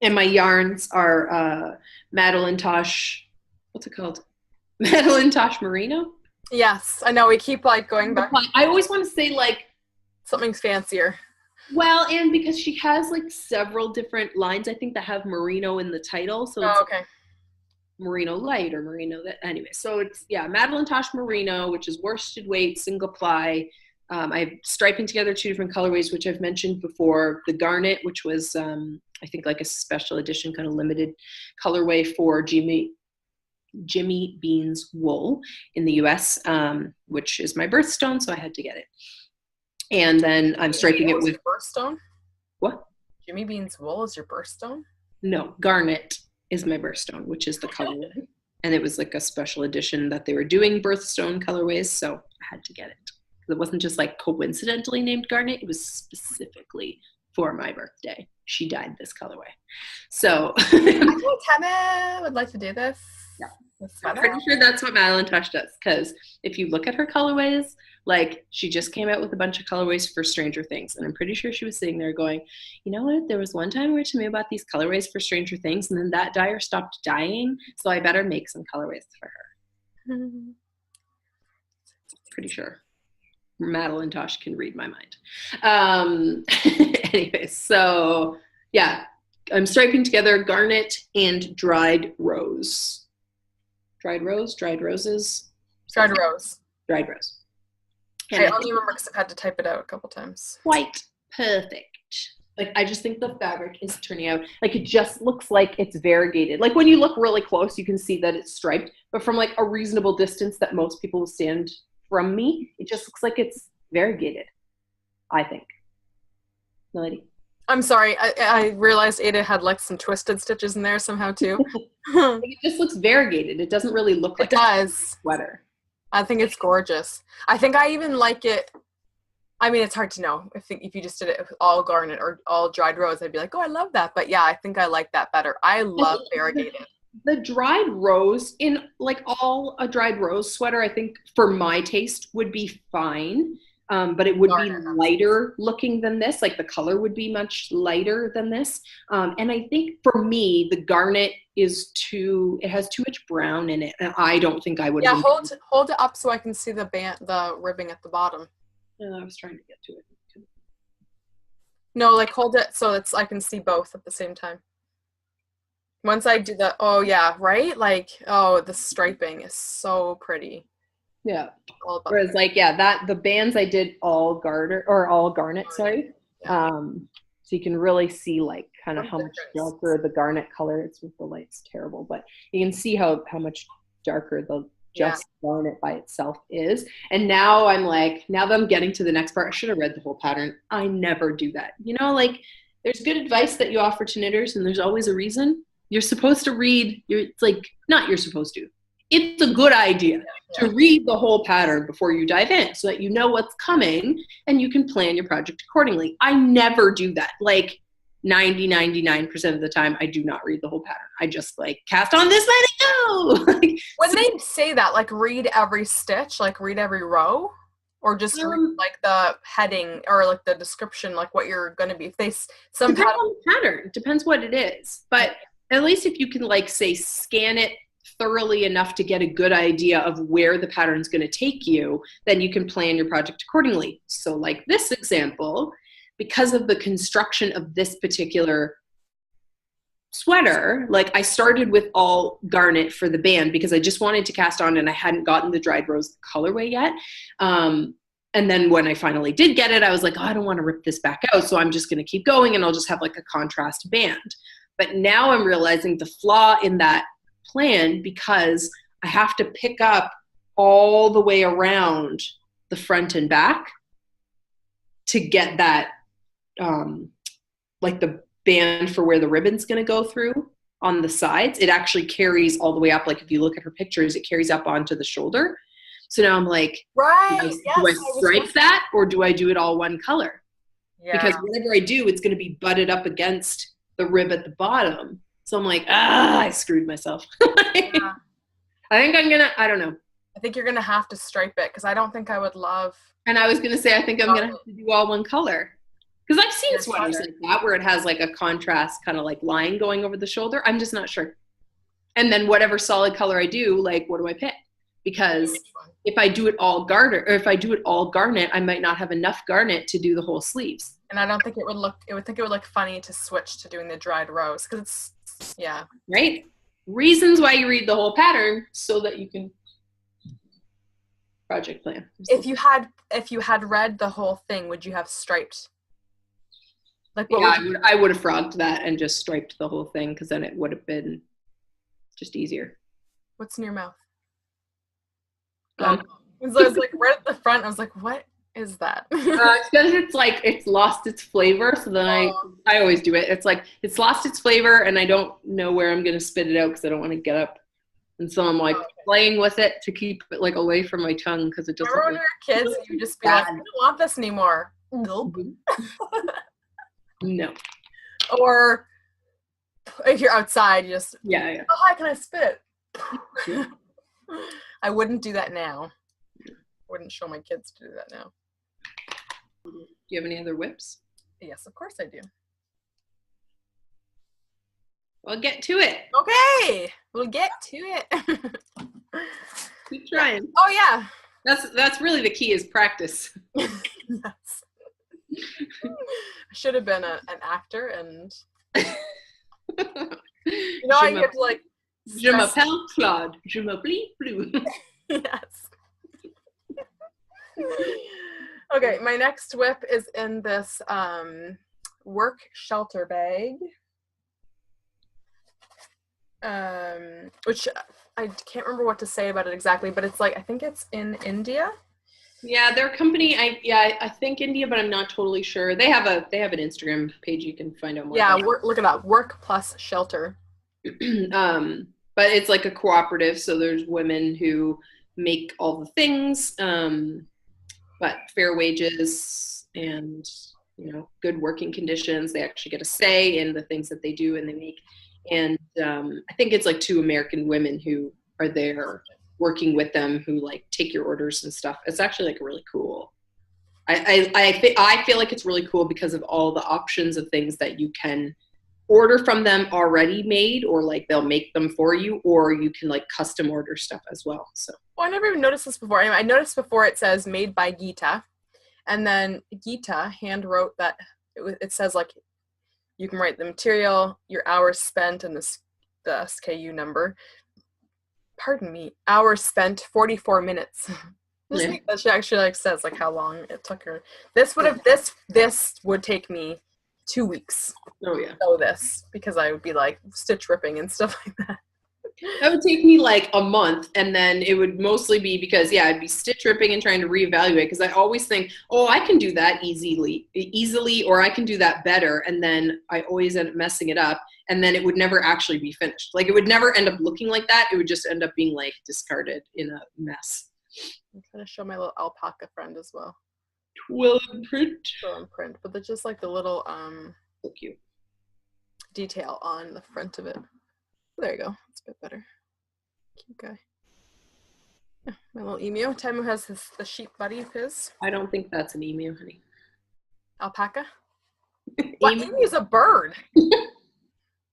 And my yarns are Madeline Tosh, what's it called? Madeline Tosh Merino? Yes, I know. We keep like going back. I always want to say like Something's fancier. well, and because she has like several different lines, I think that have merino in the title. So it's Okay. merino light or merino that anyway. So it's Madeline Tosh Merino, which is worsted weight, single ply. I have striping together 2 different colorways, which I've mentioned before. The garnet, which was I think like a special edition kind of limited colorway for Jimmy Bean's wool in the US, which is my birthstone, so I had to get it. And then I'm striping it with birthstone. What? Jimmy Bean's wool is your birthstone? No, garnet is my birthstone, which is the colorway. And it was like a special edition that they were doing birthstone colorways, so I had to get it. It wasn't just like coincidentally named garnet, it was specifically for my birthday. She dyed this colorway. So I think Tana would like to do this. Yeah. I'm pretty sure that's what Madeline Tosh does, because if you look at her colorways, like she just came out with a bunch of colorways for Stranger Things, and I'm pretty sure she was sitting there going, you know what, there was one time where to me about these colorways for Stranger Things, and then that dyer stopped dyeing, so I better make some colorways for her. Pretty sure Madeline Tosh can read my mind. Anyway, so yeah, I'm striping together garnet and dried rose. Dried rose, dried roses. Dried rose. Dried rose. And I only remember because I've had to type it out a couple times. Quite perfect. Like, I just think the fabric is turning out, like, it just looks like it's variegated. Like, when you look really close, you can see that it's striped, but from, like, a reasonable distance that most people will stand from me, it just looks like it's variegated, I think. NalediS? I'm sorry. I realized Ada had, like, some twisted stitches in there somehow, too. It just looks variegated. It doesn't really look like it does. A sweater. I think it's gorgeous. I think I even like it. I mean, it's hard to know. I think if you just did it with all garnet or all dried rose, I'd be like, oh, I love that. But yeah, I think I like that better. I love variegated. The dried rose in like a dried rose sweater, I think for my taste would be fine. But it would garnet. Be lighter looking than this. Like the color would be much lighter than this. And I think for me, the garnet is it has too much brown in it. And I don't think I would. Yeah, hold it up so I can see the ribbing at the bottom. Yeah, I was trying to get to it. No, like hold it so I can see both at the same time. Once I do that, oh yeah, right? Like, oh, the striping is so pretty. Yeah. Whereas like, yeah, the bands I did all garnet, sorry. Yeah. So you can really see like kind of how much darker the garnet color, it's with the light's terrible, but you can see how much darker the garnet by itself is. And now I'm like, now that I'm getting to the next part, I should have read the whole pattern. I never do that. You know, like there's good advice that you offer to knitters and there's always a reason. You're supposed to read, it's like, not you're supposed to. It's a good idea to read the whole pattern before you dive in so that you know what's coming and you can plan your project accordingly. I never do that. Like 99% of the time, I do not read the whole pattern. I just like cast on this, let it go. When they say that, like read every stitch, like read every row, or just read like the heading or like the description, like what you're going to be. If they some pattern depends what it is, but at least if you can like say scan it thoroughly enough to get a good idea of where the pattern is going to take you, then you can plan your project accordingly. So like this example, because of the construction of this particular sweater, like I started with all garnet for the band because I just wanted to cast on and I hadn't gotten the dried rose colorway yet. And then when I finally did get it, I was like, oh, I don't want to rip this back out. So I'm just going to keep going and I'll just have like a contrast band. But now I'm realizing the flaw in that plan because I have to pick up all the way around the front and back to get that like the band for where the ribbon's going to go through on the sides. It actually carries all the way up. Like if you look at her pictures, it carries up onto the shoulder. So now I'm like, right, do I stripe that or do I do it all one color? Yeah. Because whatever I do, it's going to be butted up against the rib at the bottom. So I'm like, I screwed myself. Yeah. I think I don't know. I think you're gonna have to stripe it because I don't think I would love. And I was gonna say, I think I'm gonna have to do all one color. Because I've seen sweaters like that where it has like a contrast kind of like line going over the shoulder. I'm just not sure. And then whatever solid color I do, like what do I pick? Because if I do it all garter, or if I do it all garnet, I might not have enough garnet to do the whole sleeves. And I don't think it would look funny to switch to doing the dried rose because it's, yeah. Right? Reasons why you read the whole pattern so that you can project plan. If you had read the whole thing, would you have striped? Like, yeah, I would have frogged that and just striped the whole thing because then it would have been just easier. What's in your mouth? So I was like right at the front. I was like, what is that? It's because it's like it's lost its flavor. So then I always do it. It's like it's lost its flavor, and I don't know where I'm gonna spit it out because I don't want to get up. And so I'm like playing with it to keep it like away from my tongue because it just. Remember when we were kids, you just be like, I don't want this anymore. Nope. No. Or if you're outside, you just yeah. Oh, hi, can I spit? I wouldn't do that now. Wouldn't show my kids to do that now. Do you have any other whips? Yes, of course I do. Well, get to it. Okay, we'll get to it. Keep trying. Oh yeah. That's really the key is practice. Yes. I should have been an actor and you know I get to like Je m'appelle Claude. Je m'appelle Blue. Yes. Okay, my next whip is in this work shelter bag. Which I can't remember what to say about it exactly, but it's like I think it's in India. Yeah, their company. I think India, but I'm not totally sure. They have an Instagram page you can find out more. Yeah, look it up. Work plus shelter. But it's like a cooperative, so there's women who make all the things, but fair wages and good working conditions. They actually get a say in the things that they do and they make. And I think it's like 2 American women who are there working with them who like take your orders and stuff. It's actually like really cool. I feel like it's really cool because of all the options of things that you can order from them already made, or like they'll make them for you, or you can like custom order stuff as well. So I never even noticed this before. I noticed before it says made by Geeta, and then Geeta hand wrote that it says like you can write the material, your hours spent, and the SKU number. Pardon me, hours spent 44 minutes. Yeah. She actually like says like how long it took her. This would take me 2 weeks. Oh yeah. Know this because I would be like stitch ripping and stuff like that. That would take me like a month, and then it would mostly be because I'd be stitch ripping and trying to reevaluate because I always think, oh, I can do that easily, or I can do that better, and then I always end up messing it up, and then it would never actually be finished. Like it would never end up looking like that. It would just end up being like discarded in a mess. I'm trying to show my little alpaca friend as well. Twill and print. But they're just like the little so cute detail on the front of it. There you go. It's a bit better. Cute guy. Yeah, my little emu. Tamu has the sheep buddy of his. I don't think that's an emu, honey. Alpaca? What? Emu's a bird. What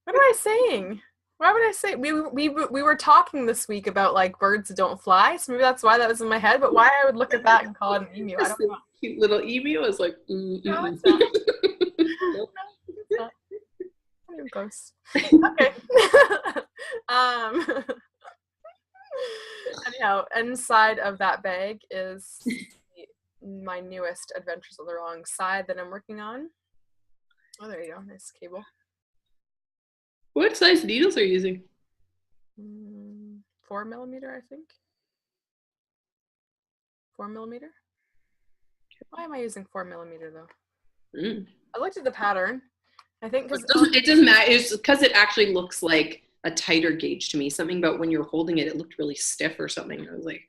am I saying? Why would I say we were talking this week about like birds that don't fly, so maybe that's why that was in my head. But why I would look at that and call it an emu? I don't know. Cute little emu is like. No, it's not. No, it's not. Not even close. Okay. Anyhow, inside of that bag is my newest Adventures on the Wrong Side that I'm working on. Oh, there you go. Nice cable. What size needles are you using? 4mm, I think. 4mm. Why am I using 4mm though? I looked at the pattern. I think because it doesn't matter. It's because it actually looks like a tighter gauge to me. Something about when you're holding it, it looked really stiff or something. I was like,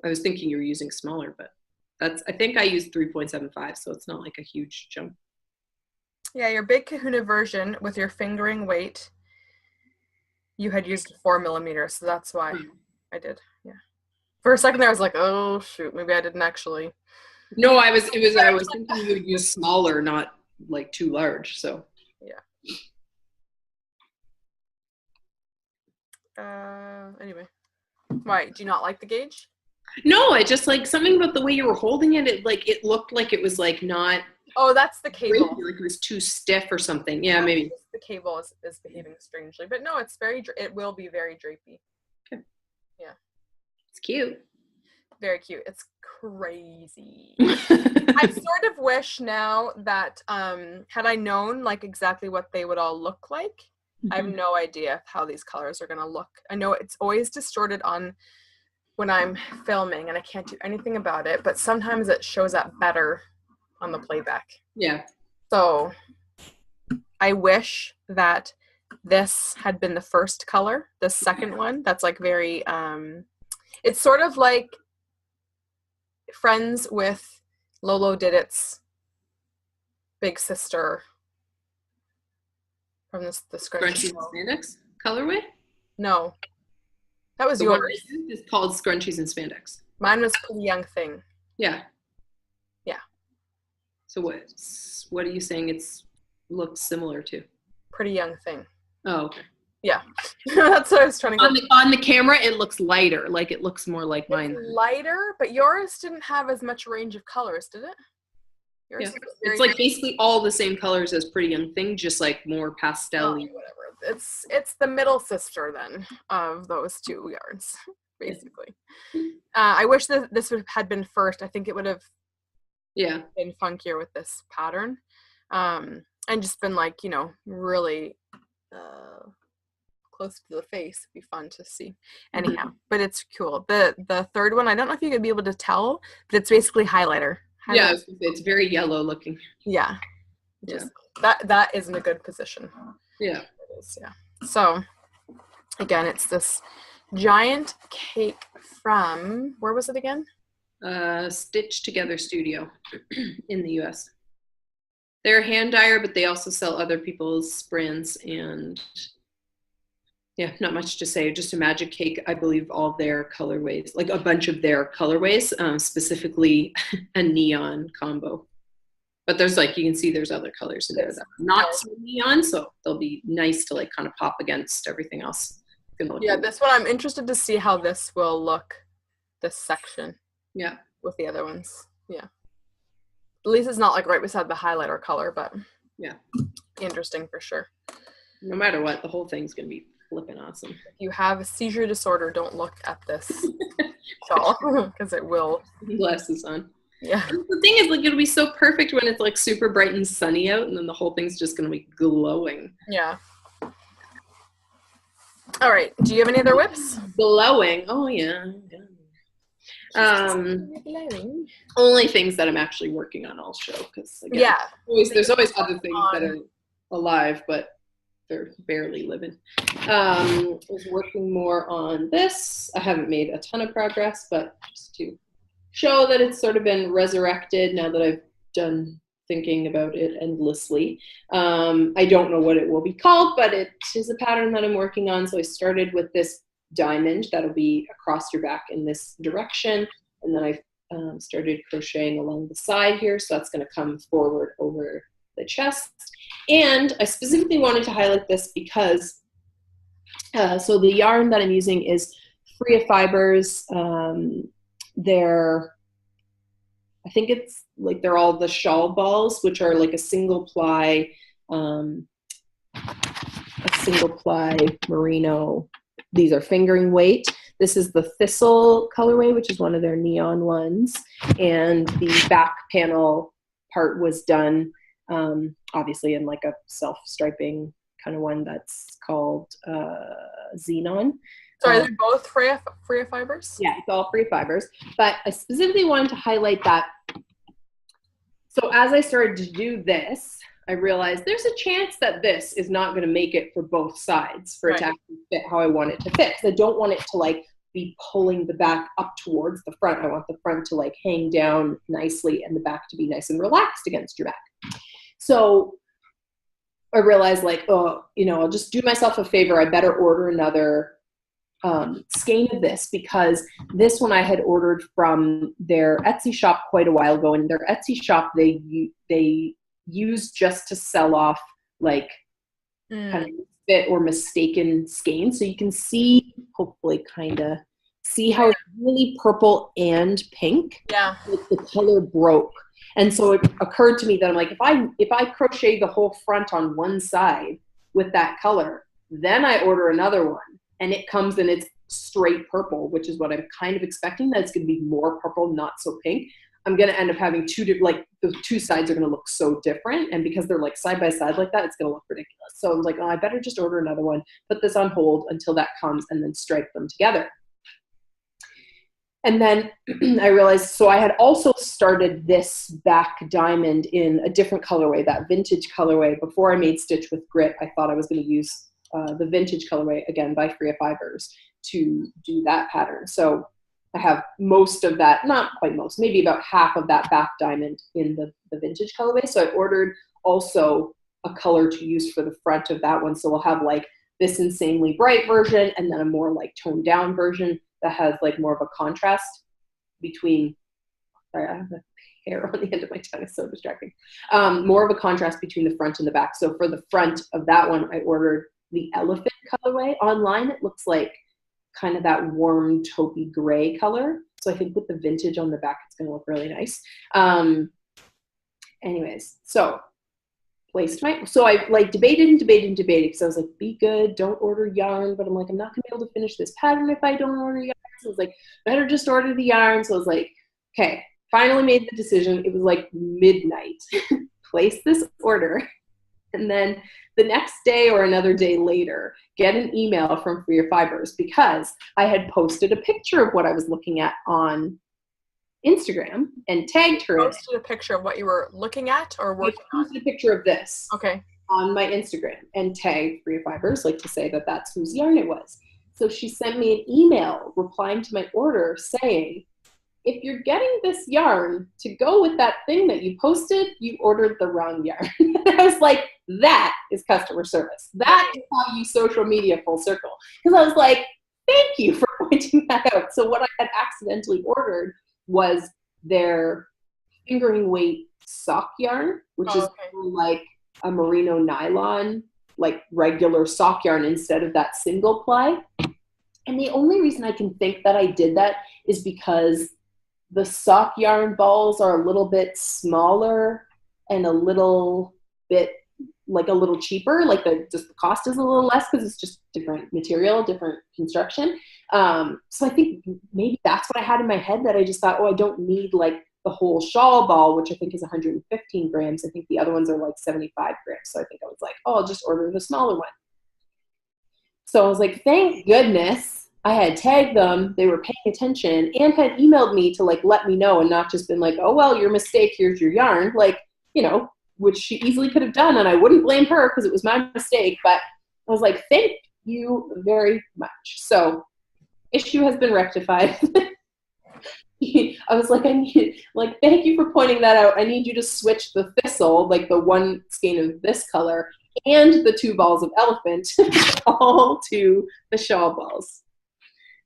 I was thinking you were using smaller, but I think I used 3.75, so it's not like a huge jump. Yeah, your Big Kahuna version with your fingering weight, you had used 4mm, so that's why I did. Yeah. For a second there, I was like, oh shoot, maybe I didn't actually. No, I was thinking you would use smaller, not like too large. So Yeah. Anyway, why do you not like the gauge? no, I just like something about the way you were holding it. It looked like it was like not. Oh, that's the cable. Like it was too stiff or something. Yeah, maybe the cable is behaving strangely, but no, it will be very drapey. Okay. Yeah, it's cute. Very cute. It's crazy. I sort of wish now that had I known like exactly what they would all look like, I have no idea how these colors are going to look. I know it's always distorted on when I'm filming and I can't do anything about it, but sometimes it shows up better on the playback. Yeah. So I wish that this had been the first color, the second one that's like very it's sort of like friends with Lolo Did It's big sister from the Scrunchies and spandex colorway. No, that was the yours. One is called Scrunchies and Spandex. Mine was Pretty Young Thing. Yeah. Yeah. So what are you saying? It's looks similar to Pretty Young Thing. Oh, okay. Yeah, that's what I was trying to go. On the camera, it looks lighter. Like it looks more like mine. It's lighter, but yours didn't have as much range of colors, did it? Yours yeah. It's like basically all the same colors as Pretty Young Thing, just like more pastel-y. Oh, whatever. It's the middle sister then of those two yarns, basically. I wish that this had been first. I think it would have been funkier with this pattern, and just been like, you know, really close to the face. It'd be fun to see. Anyhow, but it's cool. The third one, I don't know if you could be able to tell, but it's basically highlighter. Yeah, it's very yellow looking. Yeah. Just that isn't a good position. Yeah. It is, yeah. So again, it's this giant cake from, where was it again? Stitch Together Studio in the US. They're a hand dyer, but they also sell other people's brands, and yeah, not much to say. Just a magic cake. I believe all their colorways, like a bunch of their colorways, specifically a neon combo. But there's like, you can see there's other colors in there that are not so neon, so they'll be nice to like kind of pop against everything else. Yeah, this one I'm interested to see how this will look, this section. Yeah. With the other ones. Yeah. At least it's not like right beside the highlighter color, but yeah. Interesting for sure. No matter what, the whole thing's going to be flipping awesome. If you have a seizure disorder, don't look at this shawl because it will. Glasses on. Yeah. The thing is, like, it'll be so perfect when it's like super bright and sunny out, and then the whole thing's just going to be glowing. Yeah. All right. Do you have any other whips? Glowing. Oh, yeah. Only things that I'm actually working on I'll show, because there's always other things that are alive, but they're barely living. I was working more on this. I haven't made a ton of progress, but just to show that it's sort of been resurrected now that I've done thinking about it endlessly. I don't know what it will be called, but it is a pattern that I'm working on. So I started with this diamond that'll be across your back in this direction, and then I started crocheting along the side here, so that's going to come forward over the chest. And I specifically wanted to highlight this because so the yarn that I'm using is Free of Fibers. I think it's like they're all the shawl balls, which are like a single ply merino. These are fingering weight. This is the Thistle colorway, which is one of their neon ones. And the back panel part was done, obviously, in like a self-striping kind of one that's called Xenon. So are they both free of fibers? Yeah, it's all Free Fibers. But I specifically wanted to highlight that. So as I started to do this, I realized there's a chance that this is not going to make it for both sides for it to actually fit how I want it to fit. Because I don't want it to like be pulling the back up towards the front. I want the front to like hang down nicely and the back to be nice and relaxed against your back. So I realized like, oh, you know, I'll just do myself a favor. I better order another skein of this, because this one I had ordered from their Etsy shop quite a while ago, and their Etsy shop they use just to sell off like kind of fit or mistaken skeins, so you can see, hopefully kind of see how it's really purple and pink. Yeah, like the color broke. And so it occurred to me that I'm like, if I crochet the whole front on one side with that color, then I order another one and it comes and it's straight purple, which is what I'm kind of expecting, that it's going to be more purple, not so pink. I'm going to end up having like the two sides are going to look so different. And because they're like side by side like that, it's going to look ridiculous. So I was like, oh, I better just order another one, put this on hold until that comes, and then stripe them together. And then I realized, so I had also started this back diamond in a different colorway, that vintage colorway. Before I made Stitch with Grit, I thought I was going to use the vintage colorway, again, by Freya Fibers, to do that pattern. So I have most of that, not quite most, maybe about half of that back diamond in the vintage colorway. So I ordered also a color to use for the front of that one. So we'll have like this insanely bright version and then a more like toned down version that has like more of a contrast between, sorry, I have the hair on the end of my tongue, it's so distracting. More of a contrast between the front and the back. So for the front of that one, I ordered the elephant colorway. Online, it looks like kind of that warm taupey gray color. So I think with the vintage on the back, it's gonna look really nice. Anyways, so so I like debated because I was like, be good, don't order yarn, but I'm like, I'm not gonna be able to finish this pattern if I don't order yarn. So I was like, better just order the yarn. So I was like, okay, finally made the decision. It was like midnight. Place this order, and then the next day or another day later, get an email from Freya Fibers because I had posted a picture of what I was looking at on Instagram and tagged her. Posted a picture of what you were looking at or working on? I posted a picture of this. Okay. On my Instagram and tagged Freya Fibers, like to say that that's whose yarn it was. So she sent me an email replying to my order saying, if you're getting this yarn to go with that thing that you posted, you ordered the wrong yarn. I was like, that is customer service. That is how you social media full circle. Because I was like, thank you for pointing that out. So what I had accidentally ordered was their fingering weight sock yarn, which is like a merino nylon, like regular sock yarn instead of that single ply. And the only reason I can think that I did that is because the sock yarn balls are a little bit smaller and a little bit like a little cheaper, like the cost is a little less because it's just different material, different construction. So I think maybe that's what I had in my head, that I just thought, oh, I don't need like the whole shawl ball, which I think is 115 grams. I think the other ones are like 75 grams. So I think I was like, oh, I'll just order the smaller one. So I was like, thank goodness I had tagged them. They were paying attention and had emailed me to like let me know and not just been like, oh, well, your mistake, here's your yarn. Like, you know, which she easily could have done. And I wouldn't blame her because it was my mistake. But I was like, thank you very much. So issue has been rectified. I was like, thank you for pointing that out. I need you to switch the thistle, like the one skein of this color, and the 2 balls of elephant all to the shawl balls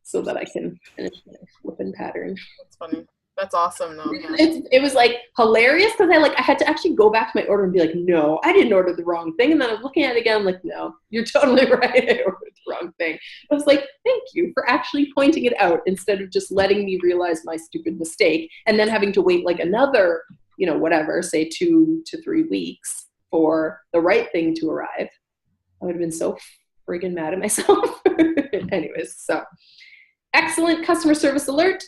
so that I can finish my flipping pattern. That's funny. That's awesome though. It was like hilarious because I had to actually go back to my order and be like, no, I didn't order the wrong thing. And then I'm looking at it again, I'm like, no, you're totally right. I ordered the wrong thing. I was like, thank you for actually pointing it out instead of just letting me realize my stupid mistake and then having to wait like another, you know, whatever, say 2 to 3 weeks for the right thing to arrive. I would have been so friggin' mad at myself. Anyways, so excellent customer service alert.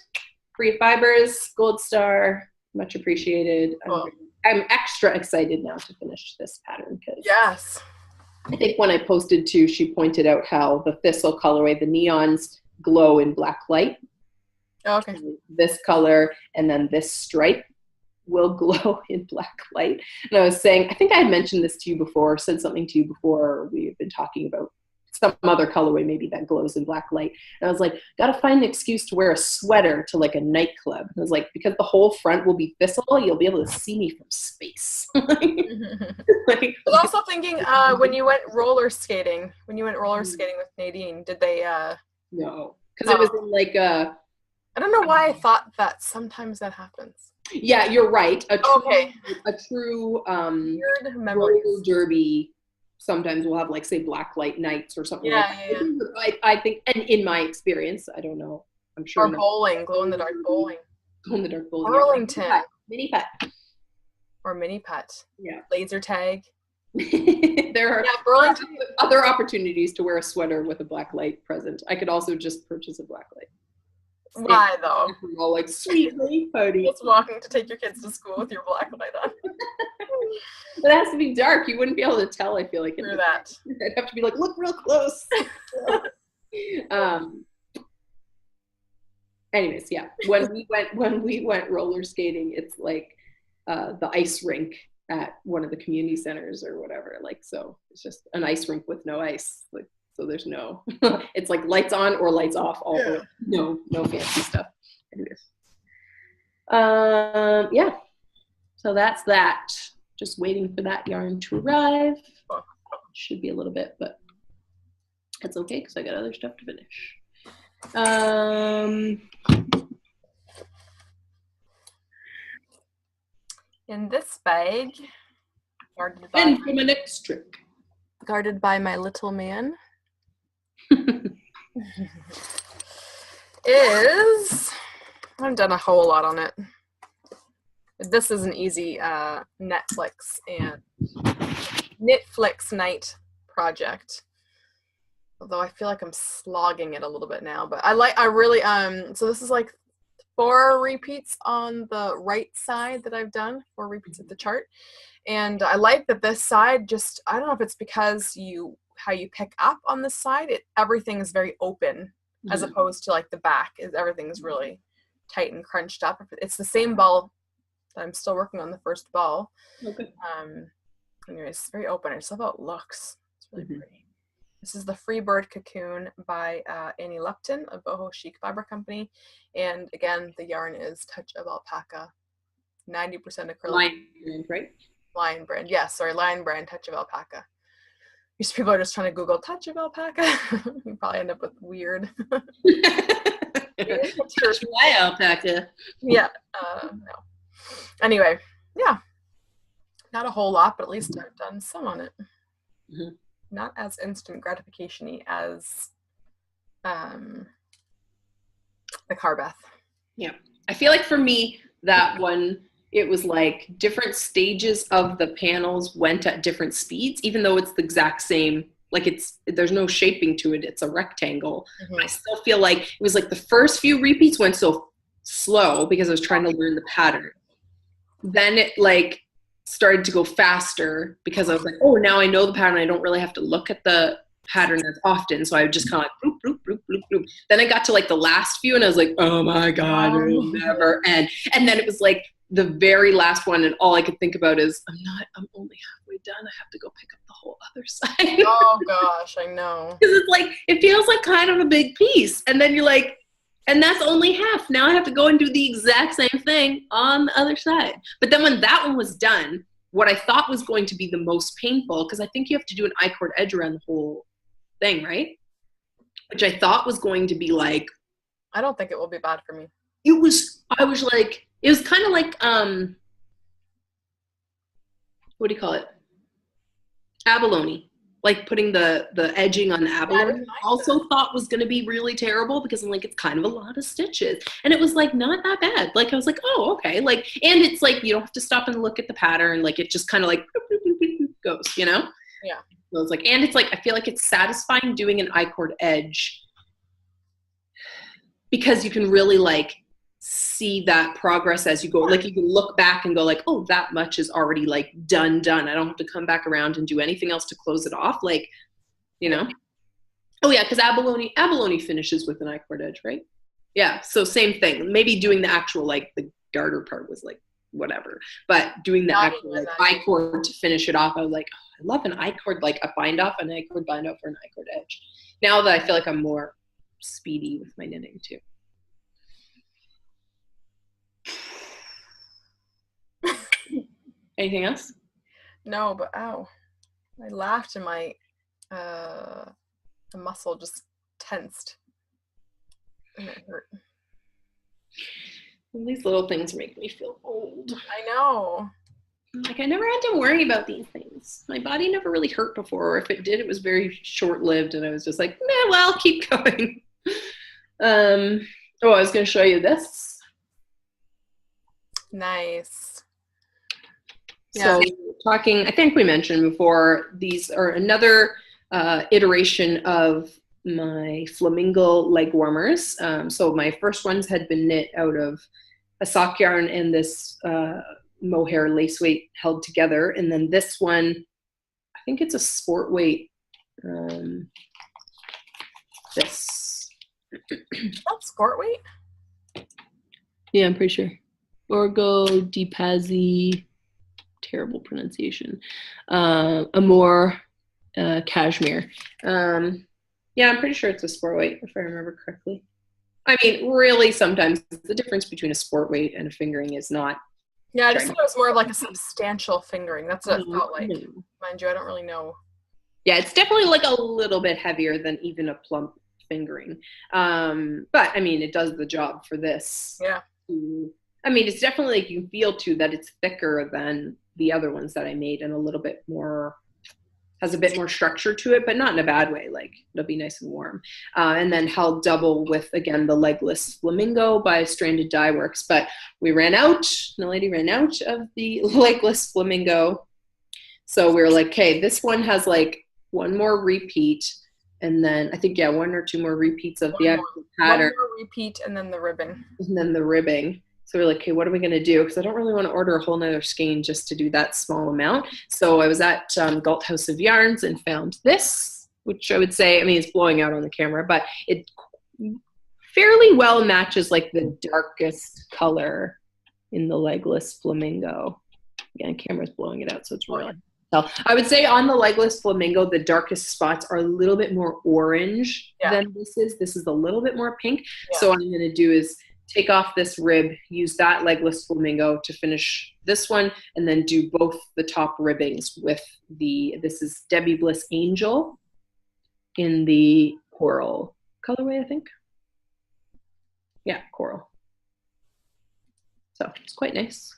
Freya Fibers, gold star, much appreciated. I'm extra excited now to finish this pattern because yes, I think when I posted too, she pointed out how the thistle colorway, the neons glow in black light. Okay. This color and then this stripe will glow in black light. And I was saying, I think I had mentioned this to you before, said something to you before, we have been talking about some other colorway maybe that glows in black light. And I was like, gotta find an excuse to wear a sweater to like a nightclub. And I was like, because the whole front will be thistle, you'll be able to see me from space. I was also thinking when you went roller skating with Nadine, did they No, because it was in like a. I don't know why I thought that sometimes that happens. Yeah, you're right. A true Weird roller memories. derby sometimes will have like say black light nights or something like that. Yeah. I think, and in my experience, I don't know. I'm sure. Or bowling, glow in the dark bowling. Glow in the dark bowling. Burlington. Mini putt. Or mini putt. Yeah. Laser tag. There are other opportunities to wear a sweater with a black light present. I could also just purchase a black light. Why though? All like sweet late party. Just walking to take your kids to school with your black light on. It has to be dark. You wouldn't be able to tell. I feel like Through that. I'd have to be like, look real close. Anyways, yeah. When we went roller skating, it's like the ice rink at one of the community centers or whatever. Like, so it's just an ice rink with no ice. Like, so there's no. It's like lights on or lights off. All the no fancy stuff. Anyways, yeah. So that's that. Just waiting for that yarn to arrive. Should be a little bit, but that's okay because I got other stuff to finish. In this bag, and for my next trick, guarded by my little man, is, I haven't done a whole lot on it. This is an easy Netflix and Knitflix night project. Although I feel like I'm slogging it a little bit now, but I really, so this is like 4 repeats on the right side that I've done, 4 repeats of the chart. And I like that this side just, I don't know if it's because how you pick up on this side, everything is very open as opposed to like the back, everything's really tight and crunched up. It's the same ball that I'm still working on, the first ball. Okay. Anyways, it's very open. I just love how it looks. It's really pretty. This is the Freebird Cocoon by Annie Lupton of Boho Chic Fiber Company. And again, the yarn is Touch of Alpaca, 90% acrylic. Lion brand, right? Lion brand. Yeah, sorry, Lion brand, Touch of Alpaca. These people are just trying to Google Touch of Alpaca. You probably end up with weird. Touch my alpaca. Yeah, no. Anyway, yeah. Not a whole lot, but at least I've done some on it. Not as instant gratification-y as the Carbeth. Yeah. I feel like for me, that one, it was like different stages of the panels went at different speeds, even though it's the exact same, like there's no shaping to it. It's a rectangle. I still feel like it was like the first few repeats went so slow because I was trying to learn the pattern. Then it like started to go faster because I was like, oh, now I know the pattern. I don't really have to look at the pattern as often. So I would just kind of like, bloop, bloop, bloop, bloop, bloop. Then I got to like the last few and I was like, oh my God, it'll never end. And then it was like the very last one. And all I could think about is, I'm only halfway done. I have to go pick up the whole other side. Oh gosh, I know. Because it's like, it feels like kind of a big piece. And then you're like, and that's only half. Now I have to go and do the exact same thing on the other side. But then when that one was done, what I thought was going to be the most painful, because I think you have to do an I-cord edge around the whole thing, right? Which I thought was going to be like... I don't think it will be bad for me. It was kind of like, what do you call it? Abalone. Like putting the edging on the abalone, also thought was going to be really terrible because I'm like, it's kind of a lot of stitches. And it was like, not that bad. Like, I was like, oh, okay. Like, and it's like, you don't have to stop and look at the pattern. Like, it just kind of like goes, you know? Yeah. So it's like, and it's like, I feel like it's satisfying doing an I-cord edge because you can really like see that progress as you go. Like you can look back and go like, oh, that much is already like done. I don't have to come back around and do anything else to close it off. Like, you know? Oh yeah, because abalone finishes with an I-cord edge, right? Yeah, so same thing. Maybe doing the actual like the garter part was like whatever, but doing the actual like I-cord to finish it off, I was like, oh, I love an I-cord, like a bind off, an I-cord bind off, or an I-cord edge. Now that I feel like I'm more speedy with my knitting too. Anything else? No, but ow. I laughed and my the muscle just tensed. And it hurt. These little things make me feel old. I know. Like, I never had to worry about these things. My body never really hurt before, or if it did, it was very short-lived, and I was just like, nah, well, keep going. I was going to show you this. Nice. So talking, I think we mentioned before, these are another iteration of my flamingo leg warmers. So my first ones had been knit out of a sock yarn and this mohair lace weight held together. And then this one, I think it's a sport weight. This. That's sport weight? Yeah, I'm pretty sure. Orgo di Pazzi, terrible pronunciation. Amore cashmere. Yeah, I'm pretty sure it's a sport weight, if I remember correctly. I mean, really, sometimes the difference between a sport weight and a fingering is not. Yeah, I just thought it was more of like a substantial fingering. That's what it felt like. Mind you, I don't really know. Yeah, it's definitely like a little bit heavier than even a plump fingering. But, I mean, it does the job for this. Yeah. I mean, it's definitely, like, you feel, too, that it's thicker than the other ones that I made and a little bit more, has a bit more structure to it, but not in a bad way. Like, it'll be nice and warm. And then held double with, again, the legless flamingo by Stranded Dye Works. But we ran out, NalediS ran out of the legless flamingo. So we were like, okay, this one has like one more repeat. And then I think, yeah, one or two more repeats of the actual pattern. One more repeat and then the ribbing. And then the ribbing. So we're like, okay, what are we going to do? Because I don't really want to order a whole nother skein just to do that small amount. So I was at Galt House of Yarns and found this, which I would say, I mean, it's blowing out on the camera, but it fairly well matches like the darkest color in the legless flamingo. Again, camera's blowing it out, so it's really. So I would say on the legless flamingo, the darkest spots are a little bit more orange than this is. This is a little bit more pink. Yeah. So what I'm going to do is take off this rib, use that legless flamingo to finish this one, and then do both the top ribbings with this is Debbie Bliss Angel in the coral colorway, I think. Yeah, coral. So it's quite nice.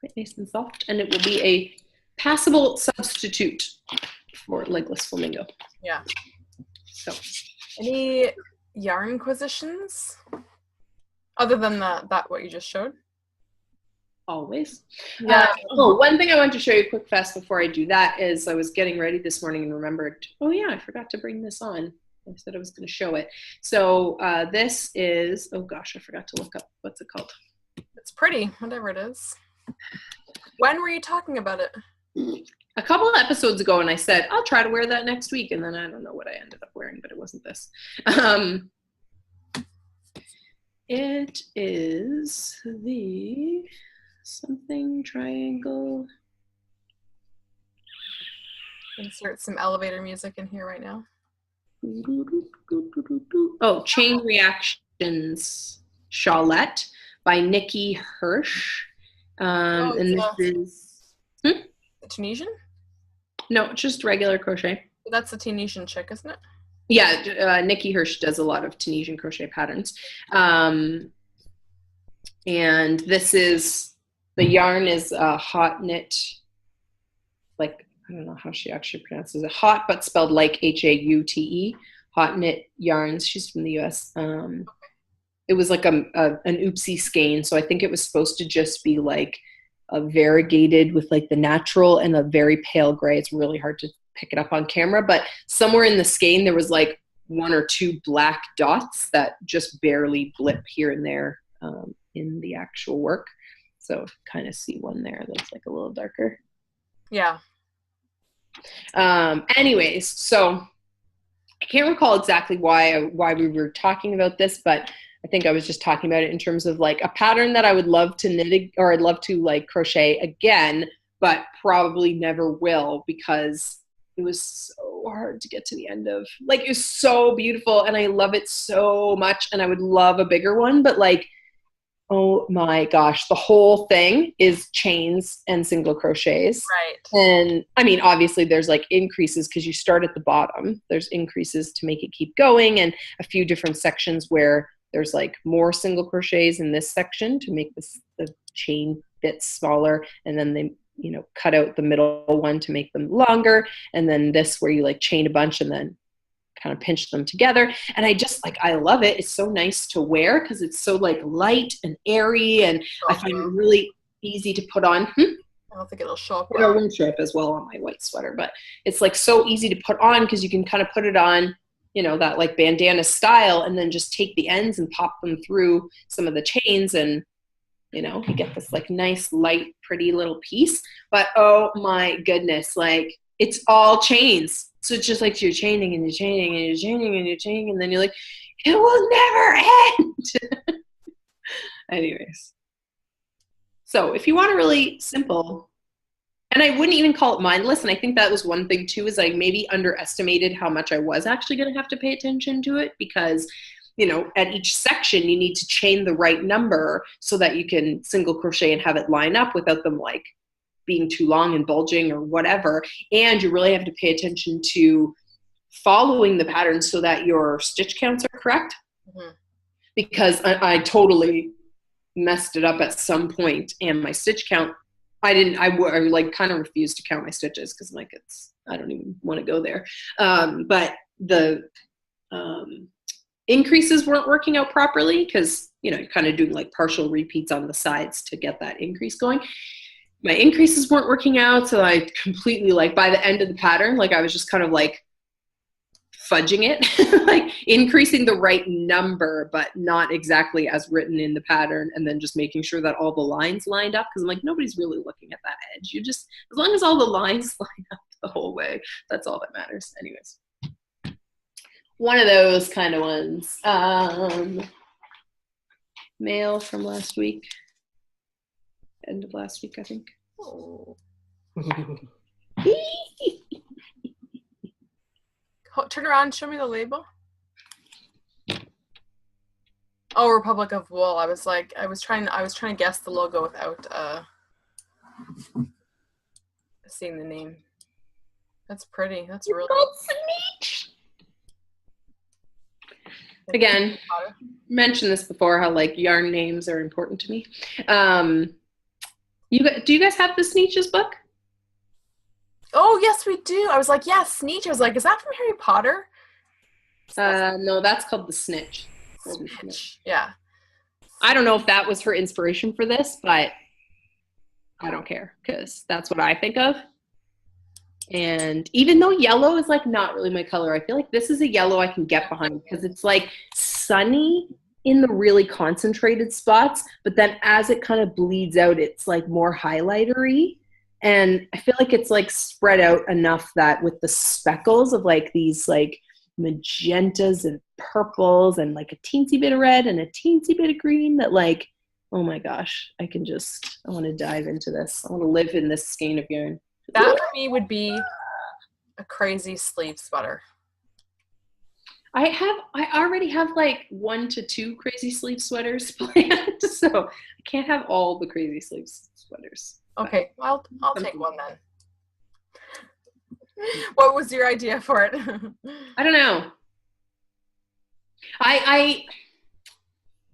Quite nice and soft. And it will be a passable substitute for legless flamingo. Yeah. So any yarn acquisitions? Other than that what you just showed? Always. Yeah. One thing I want to show you quick fast before I do that is I was getting ready this morning and remembered, oh yeah, I forgot to bring this on. I said I was going to show it. So this is, oh gosh, I forgot to look up, what's it called? It's pretty, whatever it is. When were you talking about it? A couple of episodes ago, and I said, I'll try to wear that next week. And then I don't know what I ended up wearing, but it wasn't this. It is the something triangle. Insert some elevator music in here right now. Oh, Chain Reactions Shawlette by Nikki Hirsch. And this is the Tunisian? No, just regular crochet. That's a Tunisian chick, isn't it? Yeah, Nikki Hirsch does a lot of Tunisian crochet patterns. And this is, the yarn is hot knit, like, I don't know how she actually pronounces it. Hot, but spelled like Haute, hot knit yarns. She's from the US. It was like an oopsie skein, so I think it was supposed to just be like a variegated with like the natural and a very pale gray. It's really hard to pick it up on camera, but somewhere in the skein there was like one or two black dots that just barely blip here and there in the actual work. So kind of see one there that's like a little darker. Yeah. Anyways, so I can't recall exactly why we were talking about this, but I think I was just talking about it in terms of like a pattern that I would love to knit, or I'd love to like crochet again, but probably never will, because it was so hard to get to the end of. Like, it was so beautiful and I love it so much and I would love a bigger one, but like, oh my gosh, the whole thing is chains and single crochets. Right. And I mean, obviously there's like increases because you start at the bottom. There's increases to make it keep going, and a few different sections where there's like more single crochets in this section to make the chain bit smaller, and then they, you know, cut out the middle one to make them longer, and then this where you like chain a bunch and then kind of pinch them together. And I just like, I love it. It's so nice to wear because it's so like light and airy, and I find it really easy to put on. I don't think it'll show up well. It won't show up as well on my white sweater, but it's like so easy to put on because you can kind of put it on, you know, that like bandana style, and then just take the ends and pop them through some of the chains, and you know, you get this like nice, light, pretty little piece. But oh my goodness, like it's all chains. So it's just like you're chaining and you're chaining and you're chaining and you're chaining, and then you're like, it will never end. Anyways. So if you want a really simple, and I wouldn't even call it mindless, and I think that was one thing too, is I maybe underestimated how much I was actually going to have to pay attention to it, because, you know, at each section you need to chain the right number so that you can single crochet and have it line up without them like being too long and bulging or whatever. And you really have to pay attention to following the pattern so that your stitch counts are correct. Mm-hmm. Because I totally messed it up at some point, and my stitch count, I like kind of refused to count my stitches because I'm like, I don't even want to go there. But the increases weren't working out properly because, you know, you're kind of doing like partial repeats on the sides to get that increase going. My increases weren't working out, so I completely, like, by the end of the pattern, like I was just kind of like fudging it, like increasing the right number, but not exactly as written in the pattern, and then just making sure that all the lines lined up, because I'm like, nobody's really looking at that edge. You just, as long as all the lines line up the whole way, that's all that matters. Anyways, one of those kind of ones. Mail from last week. End of last week, I think. Oh. Turn around, show me the label. Oh, Republic of Wool. I was trying to guess the logo without seeing the name. That's pretty. That's really neat. Again, mentioned this before, how like yarn names are important to me. Do you guys have the Sneetches book? Oh, yes, we do. I was like, yeah, Sneetch. I was like, is that from Harry Potter? No, that's called the Snitch. Snitch. Yeah. I don't know if that was her inspiration for this, but I don't care because that's what I think of. And even though yellow is like not really my color, I feel like this is a yellow I can get behind because it's like sunny in the really concentrated spots, but then as it kind of bleeds out, it's like more highlightery. And I feel like it's like spread out enough that with the speckles of like these like magentas and purples and like a teensy bit of red and a teensy bit of green, that like, oh my gosh, I want to dive into this. I want to live in this skein of yarn. That for me would be a crazy sleeve sweater. I already have like 1 to 2 crazy sleeve sweaters planned, so I can't have all the crazy sleeve sweaters. Okay, I'll take one then. What was your idea for it? I don't know. I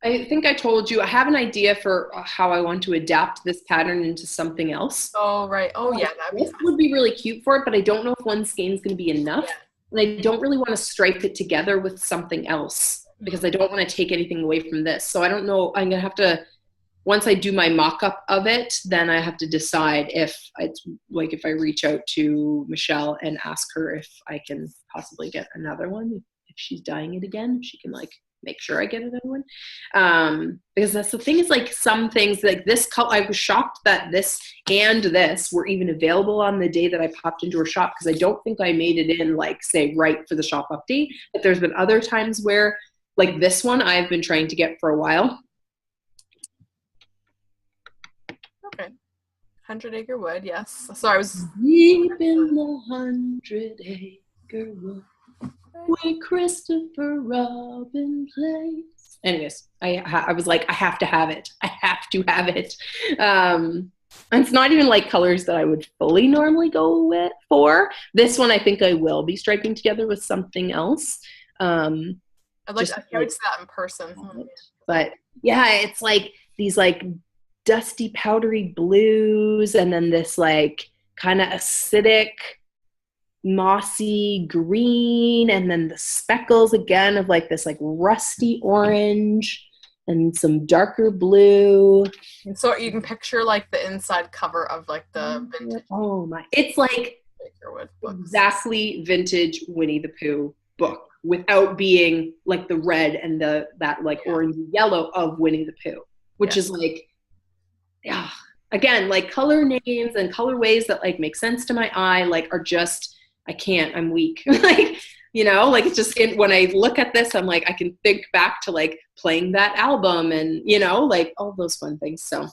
think I told you I have an idea for how I want to adapt this pattern into something else. Oh, right. Oh, yeah. This would be really cute for it, but I don't know if one skein is going to be enough. Yeah. And I don't really want to stripe it together with something else because I don't want to take anything away from this. So I don't know. I'm going to have to, once I do my mock-up of it, then I have to decide if it's like if I reach out to Michelle and ask her if I can possibly get another one, if she's dyeing it again, if she can like make sure I get another one. Because that's the thing, is like some things like this color, I was shocked that this and this were even available on the day that I popped into her shop, because I don't think I made it in like say right for the shop update, but there's been other times where like this one I've been trying to get for a while. Okay. 100 Acre Wood, yes. So I was deep in the 100 Acre Wood where Christopher Robin plays. Anyways, I was like, I have to have it. I have to have it. And it's not even like colors that I would fully normally go with for. This one I think I will be striping together with something else. I can't wait to see that in person. But yeah, it's like these like dusty powdery blues, and then this like kind of acidic mossy green, and then the speckles again of like this like rusty orange and some darker blue. And so you can picture like the inside cover of like the vintage. Oh my, it's like exactly vintage Winnie the Pooh book without being like the red and that like orange yellow of Winnie the Pooh, which is like, yeah, again, like color names and colorways that like make sense to my eye, like are just, I can't, I'm weak. Like, you know, like it's just when I look at this, I'm like, I can think back to like playing that album and, you know, like all those fun things. So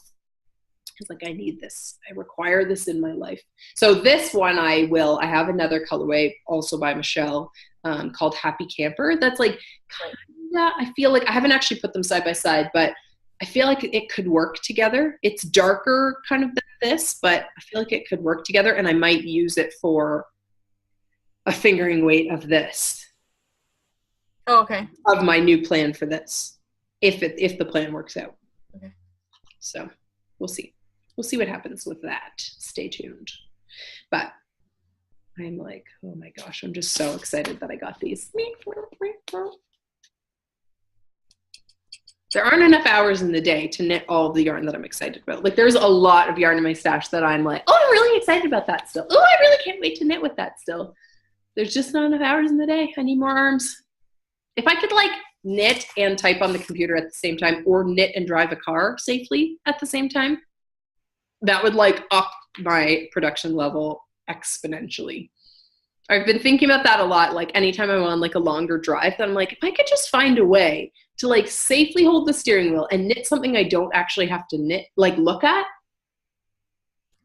it's like, I need this. I require this in my life. So this one I have another colorway also by Michelle called Happy Camper. That's like, I feel like I haven't actually put them side by side, but I feel like it could work together. It's darker kind of than this, but I feel like it could work together, and I might use it for a fingering weight of this. Oh, okay. Of my new plan for this, if the plan works out. Okay. So we'll see. We'll see what happens with that. Stay tuned. But I'm like, oh my gosh, I'm just so excited that I got these. There aren't enough hours in the day to knit all of the yarn that I'm excited about. Like there's a lot of yarn in my stash that I'm like, oh, I'm really excited about that still. Oh, I really can't wait to knit with that still. There's just not enough hours in the day. I need more arms. If I could like knit and type on the computer at the same time, or knit and drive a car safely at the same time, that would like up my production level exponentially. I've been thinking about that a lot. Like anytime I'm on like a longer drive, then I'm like, if I could just find a way to like safely hold the steering wheel and knit something I don't actually have to knit, like look at.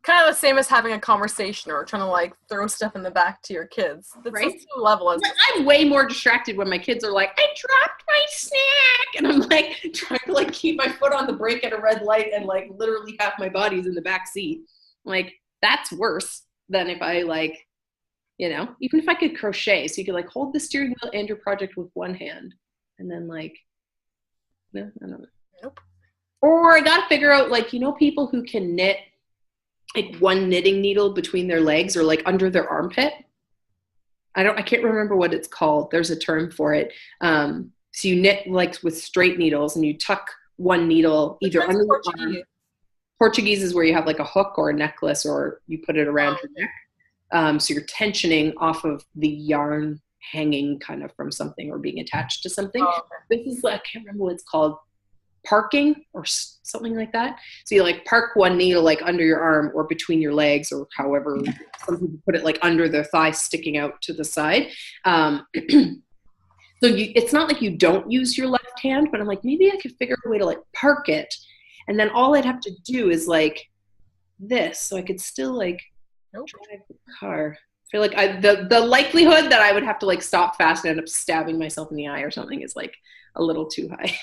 Kind of the same as having a conversation or trying to like throw stuff in the back to your kids. That's right? The same level as I'm way more distracted when my kids are like, I dropped my snack. And I'm like trying to like keep my foot on the brake at a red light and like literally half my body's in the back seat. Like that's worse than if I like, you know, even if I could crochet, so you could like hold the steering wheel and your project with one hand and then like, no, I don't know. Nope. Or I got to figure out like, you know, people who can knit like one knitting needle between their legs or like under their armpit. I can't remember what it's called. There's a term for it. So you knit like with straight needles and you tuck one needle either under your arm. Portuguese is where you have like a hook or a necklace or you put it around your neck. So you're tensioning off of the yarn hanging kind of from something or being attached to something. Oh, okay. This is, I can't remember what it's called, parking or something like that. So you like park one needle like under your arm or between your legs or however some people put it, like under their thigh sticking out to the side. So it's not like you don't use your left hand, but I'm like, maybe I could figure out a way to like park it. And then all I'd have to do is like this. So I could still like drive the car. I feel like the likelihood that I would have to like stop fast and end up stabbing myself in the eye or something is like a little too high.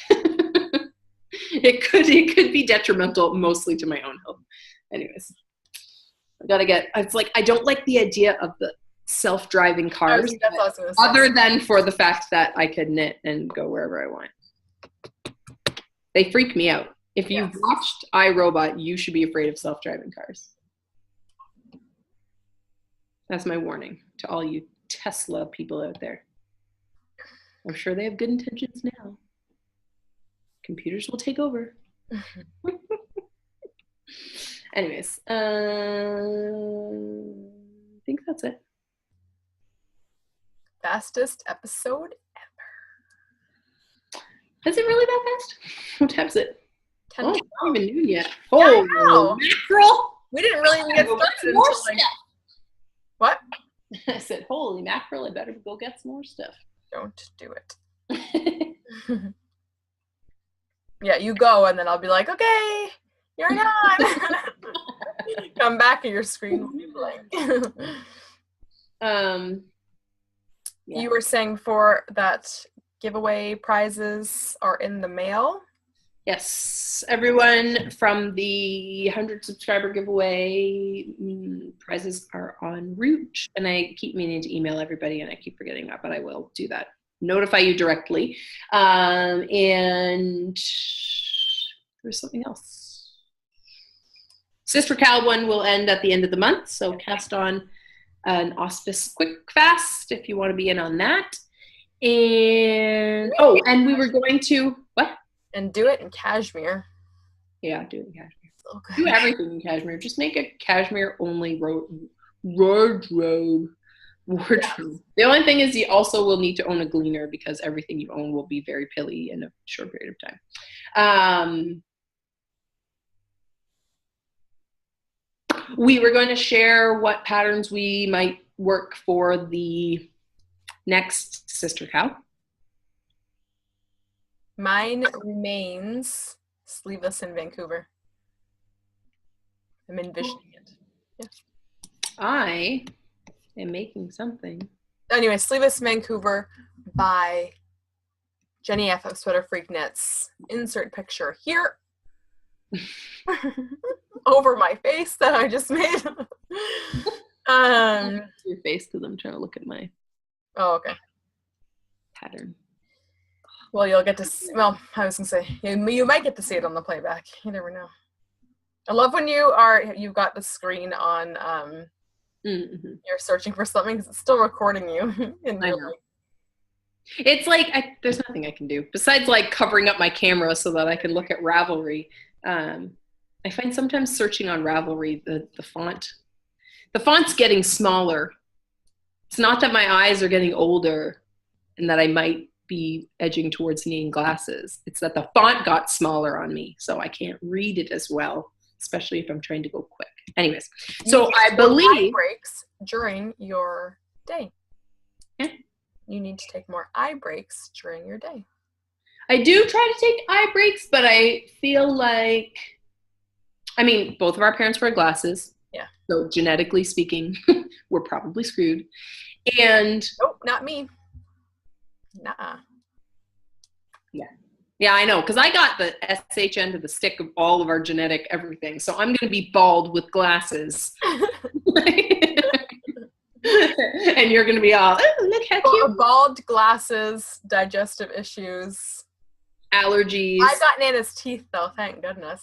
It could be detrimental mostly to my own health. Anyways, it's like, I don't like the idea of the self-driving cars other than for the fact that I could knit and go wherever I want. They freak me out. If you've watched iRobot, you should be afraid of self-driving cars. That's my warning to all you Tesla people out there. I'm sure they have good intentions now. Computers will take over. Anyways, I think that's it. Fastest episode ever. Is it really that fast? What time is it? 10 it's not even noon yet. Oh, mackerel! We didn't really even get started until like... What? I said, holy mackerel, I better go get some more stuff. Don't do it. Yeah, you go, and then I'll be like, okay, you're done. Come back and your screen will be blank. You were saying for that giveaway prizes are in the mail? Yes, everyone from the 100 subscriber giveaway prizes are en route, and I keep meaning to email everybody, and I keep forgetting that, but I will do that notify you directly. And there's something else. Sister Cal one will end at the end of the month, so cast on an auspice quick fast if you want to be in on that. And and we were going to what? And do it in cashmere. Yeah, do it in cashmere. Okay. Do everything in cashmere. Just make a cashmere only wardrobe. Yeah. The only thing is you also will need to own a gleaner because everything you own will be very pilly in a short period of time. We were going to share what patterns we might work for the next Sister Cow. Mine remains sleeveless in Vancouver. I'm envisioning it. Yeah. I am making something. Anyway, sleeveless Vancouver by Jenny F of Sweater Freak Knits. Insert picture here. Over my face that I just made. Your face because I'm trying to look at my pattern. Well, you'll get to see, well, I was gonna say you might get to see it on the playback. You never know. I love when you've got the screen on you're searching for something because it's still recording you in real life. It's like there's nothing I can do besides like covering up my camera so that I can look at Ravelry. I find sometimes searching on Ravelry, the font's getting smaller. It's not that my eyes are getting older and that I might be edging towards needing glasses. It's that the font got smaller on me, so I can't read it as well, especially if I'm trying to go quick. Anyways, so I believe breaks during your day. Yeah. You need to take more eye breaks during your day. I do try to take eye breaks, but I feel like, I mean, both of our parents wear glasses. Yeah. So genetically speaking, we're probably screwed. And nope, not me. Nuh-uh. Yeah, I know, because I got the SH end of the stick of all of our genetic everything. So I'm going to be bald with glasses. And you're going to be all, oh, look how cute. Bald, glasses, digestive issues. Allergies. I got Nana's teeth, though, thank goodness.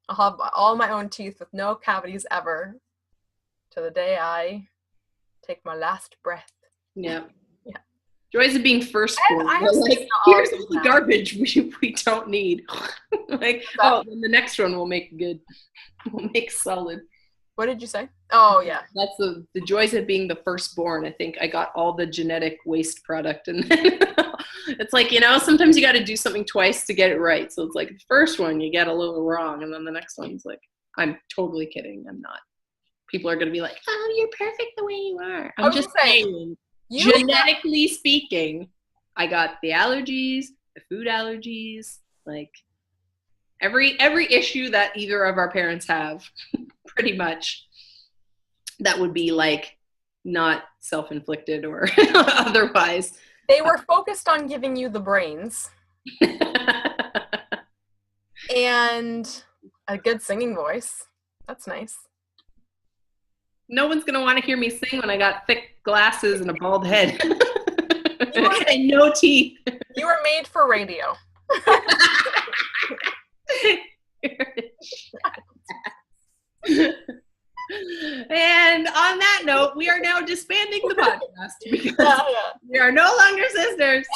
I'll have all my own teeth with no cavities ever to the day I take my last breath. Yeah. Joys of being firstborn. Like, here's all the garbage we don't need. Like, then the next one will make good. We'll make solid. What did you say? Oh, yeah. That's the joys of being the firstborn. I think I got all the genetic waste product. And then it's like, sometimes you got to do something twice to get it right. So it's like the first one you get a little wrong. And then the next one's like, I'm totally kidding. I'm not. People are going to be like, oh, you're perfect the way you are. I'm just saying. Genetically speaking, I got the allergies, the food allergies, like every issue that either of our parents have, pretty much, that would be like not self-inflicted or otherwise. They were focused on giving you the brains and a good singing voice. That's nice. No one's going to want to hear me sing when I got thick glasses and a bald head. And no teeth. You were made for radio. And on that note, we are now disbanding the podcast because we are no longer sisters.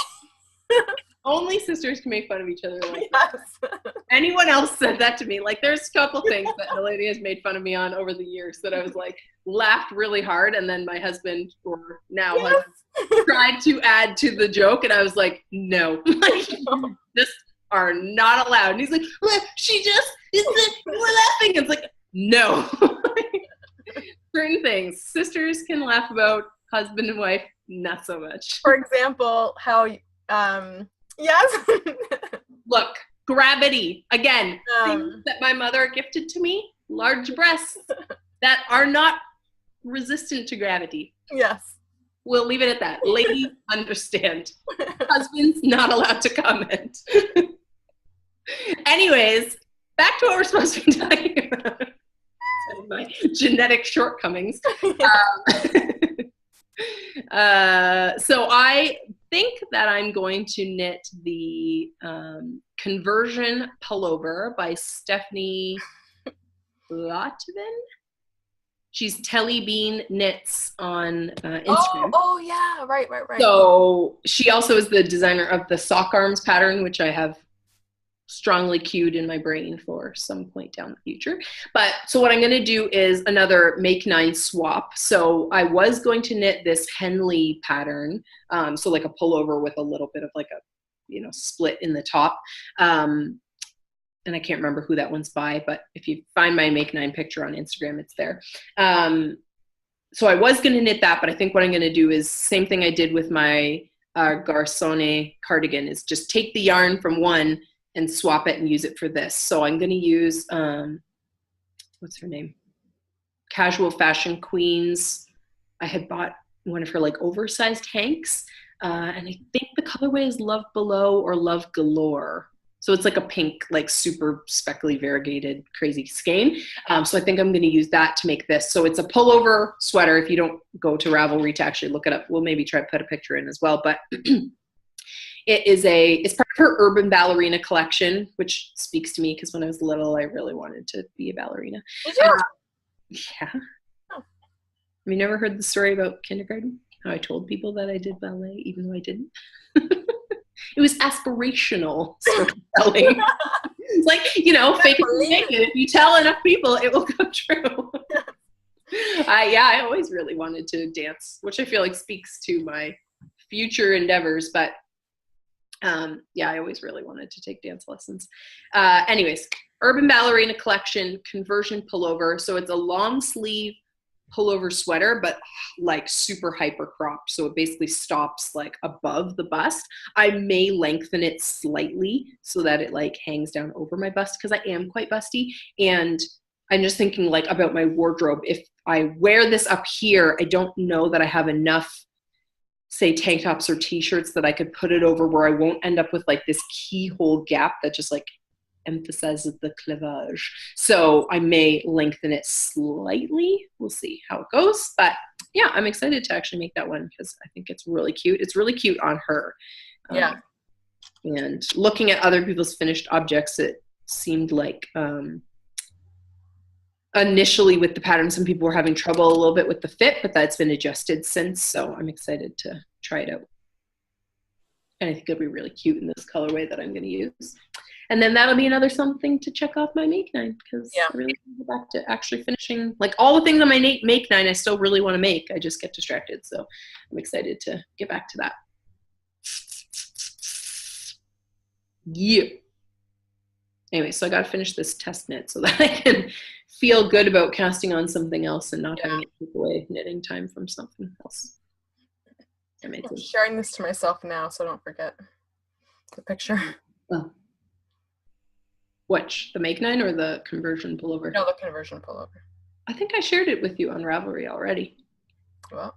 Only sisters can make fun of each other like that. Anyone else said that to me. Like, there's a couple things that NalediS has made fun of me on over the years that I was like, laughed really hard, and then my husband, or now husband, tried to add to the joke, and I was like, no. Like, this are not allowed. And he's like, look, we're laughing. It's like, no. Certain things sisters can laugh about, husband and wife, not so much. For example, how, yes. Look, gravity. Again, things that my mother gifted to me, large breasts that are not resistant to gravity. Yes. We'll leave it at that. Ladies understand. Husbands not allowed to comment. Anyways, back to what we're supposed to be talking about. My genetic shortcomings. So I think that I'm going to knit the Conversion Pullover by Stephanie Lotvin. She's Telly Bean Knits on Instagram. Oh, yeah, right. So she also is the designer of the sock arms pattern, which I have strongly cued in my brain for some point down the future. But so what I'm going to do is another Make 9 swap. So I was going to knit this Henley pattern, so like a pullover with a little bit of like a, you know, split in the top. And I can't remember who that one's by, but if you find my Make 9 picture on Instagram, it's there. So I was going to knit that, but I think what I'm going to do is same thing I did with my Garçonne cardigan, is just take the yarn from one and swap it and use it for this. So I'm going to use, what's her name? Casual Fashion Queens. I had bought one of her like oversized hanks. And I think the colorway is Love Below or Love Galore. So it's like a pink, like super speckly, variegated, crazy skein. So I think I'm going to use that to make this. So it's a pullover sweater. If you don't go to Ravelry to actually look it up, we'll maybe try to put a picture in as well. But it's part of her Urban Ballerina collection, which speaks to me because when I was little, I really wanted to be a ballerina. Did you? Yeah. Oh. Have you never heard the story about kindergarten? How I told people that I did ballet, even though I didn't? It was aspirational storytelling. It's like, you know, fake it. If you tell enough people, it will come true. I always really wanted to dance, which I feel like speaks to my future endeavors. But I always really wanted to take dance lessons. Anyways, Urban Ballerina collection, Conversion Pullover. So it's a long sleeve pullover sweater, but like super hyper cropped. So it basically stops like above the bust. I may lengthen it slightly so that it like hangs down over my bust because I am quite busty. And I'm just thinking like about my wardrobe. If I wear this up here, I don't know that I have enough, say, tank tops or t-shirts that I could put it over where I won't end up with like this keyhole gap that just like emphasizes the cleavage. So I may lengthen it slightly. We'll see how it goes. But yeah, I'm excited to actually make that one because I think it's really cute. It's really cute on her. Yeah. And looking at other people's finished objects, it seemed like initially with the pattern, some people were having trouble a little bit with the fit, but that's been adjusted since. So I'm excited to try it out. And I think it'll be really cute in this colorway that I'm going to use. And then that'll be another something to check off my Make 9 because I really want to go back to actually finishing like all the things on my Make 9 I still really want to make. I just get distracted. So I'm excited to get back to that. Yeah. Anyway, so I got to finish this test knit so that I can feel good about casting on something else and not having it take away knitting time from something else. I'm sharing this to myself now, so don't forget the picture. Oh. Which? The Make 9 or the Conversion Pullover? No, the Conversion Pullover. I think I shared it with you on Ravelry already. Well.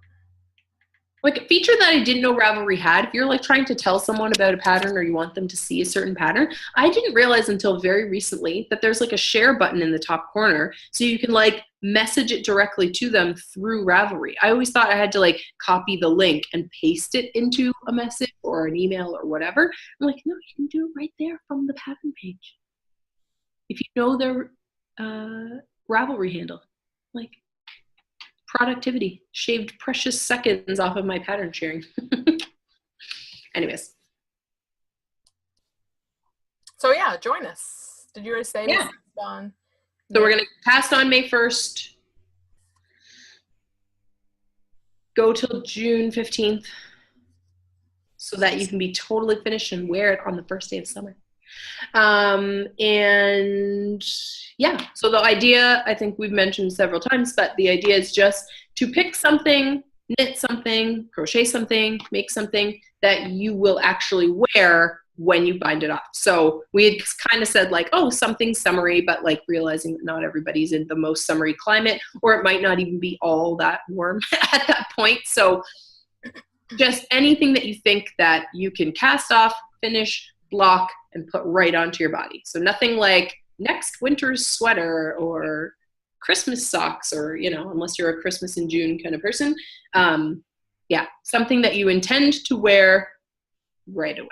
Like a feature that I didn't know Ravelry had, if you're like trying to tell someone about a pattern or you want them to see a certain pattern, I didn't realize until very recently that there's like a share button in the top corner so you can like message it directly to them through Ravelry. I always thought I had to like copy the link and paste it into a message or an email or whatever. I'm like, no, you can do it right there from the pattern page. If you know their Ravelry handle, like productivity, shaved precious seconds off of my pattern sharing. Anyways. So yeah, join us. Did you already say? Yeah. So we're going to cast on May 1st, go till June 15th so that you can be totally finished and wear it on the first day of summer. And yeah, so the idea, I think we've mentioned several times, but the idea is just to pick something, knit something, crochet something, make something that you will actually wear when you bind it off. So we had kind of said like, oh, something summery, but like realizing that not everybody's in the most summery climate, or it might not even be all that warm at that point. So just anything that you think that you can cast off, finish, block, and put right onto your body. So nothing like next winter's sweater or Christmas socks, or, you know, unless you're a Christmas in June kind of person. Yeah, something that you intend to wear right away.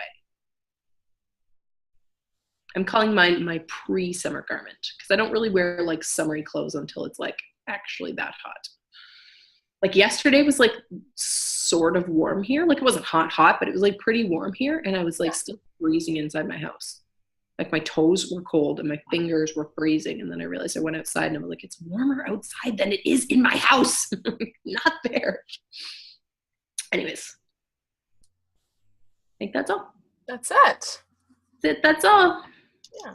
I'm calling mine my pre-summer garment because I don't really wear like summery clothes until it's like actually that hot. Like yesterday was like sort of warm here. Like it wasn't hot, but it was like pretty warm here. And I was like still freezing inside my house. Like my toes were cold and my fingers were freezing. And then I realized I went outside and I was like, it's warmer outside than it is in my house. Not there. Anyways, I think that's all. That's it. That's all. Yeah.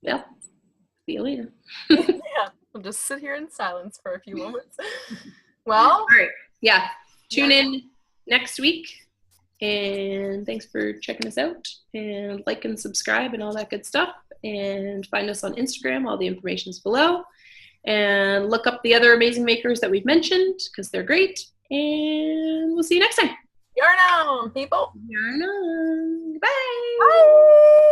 Yeah. See you later. Yeah. We'll just sit here in silence for a few moments. Well. All right. Yeah. Tune in next week. And thanks for checking us out. And like and subscribe and all that good stuff. And find us on Instagram. All the information is below. And look up the other amazing makers that we've mentioned because they're great. And we'll see you next time. Yarn on, people. Yarn on. Bye. Bye.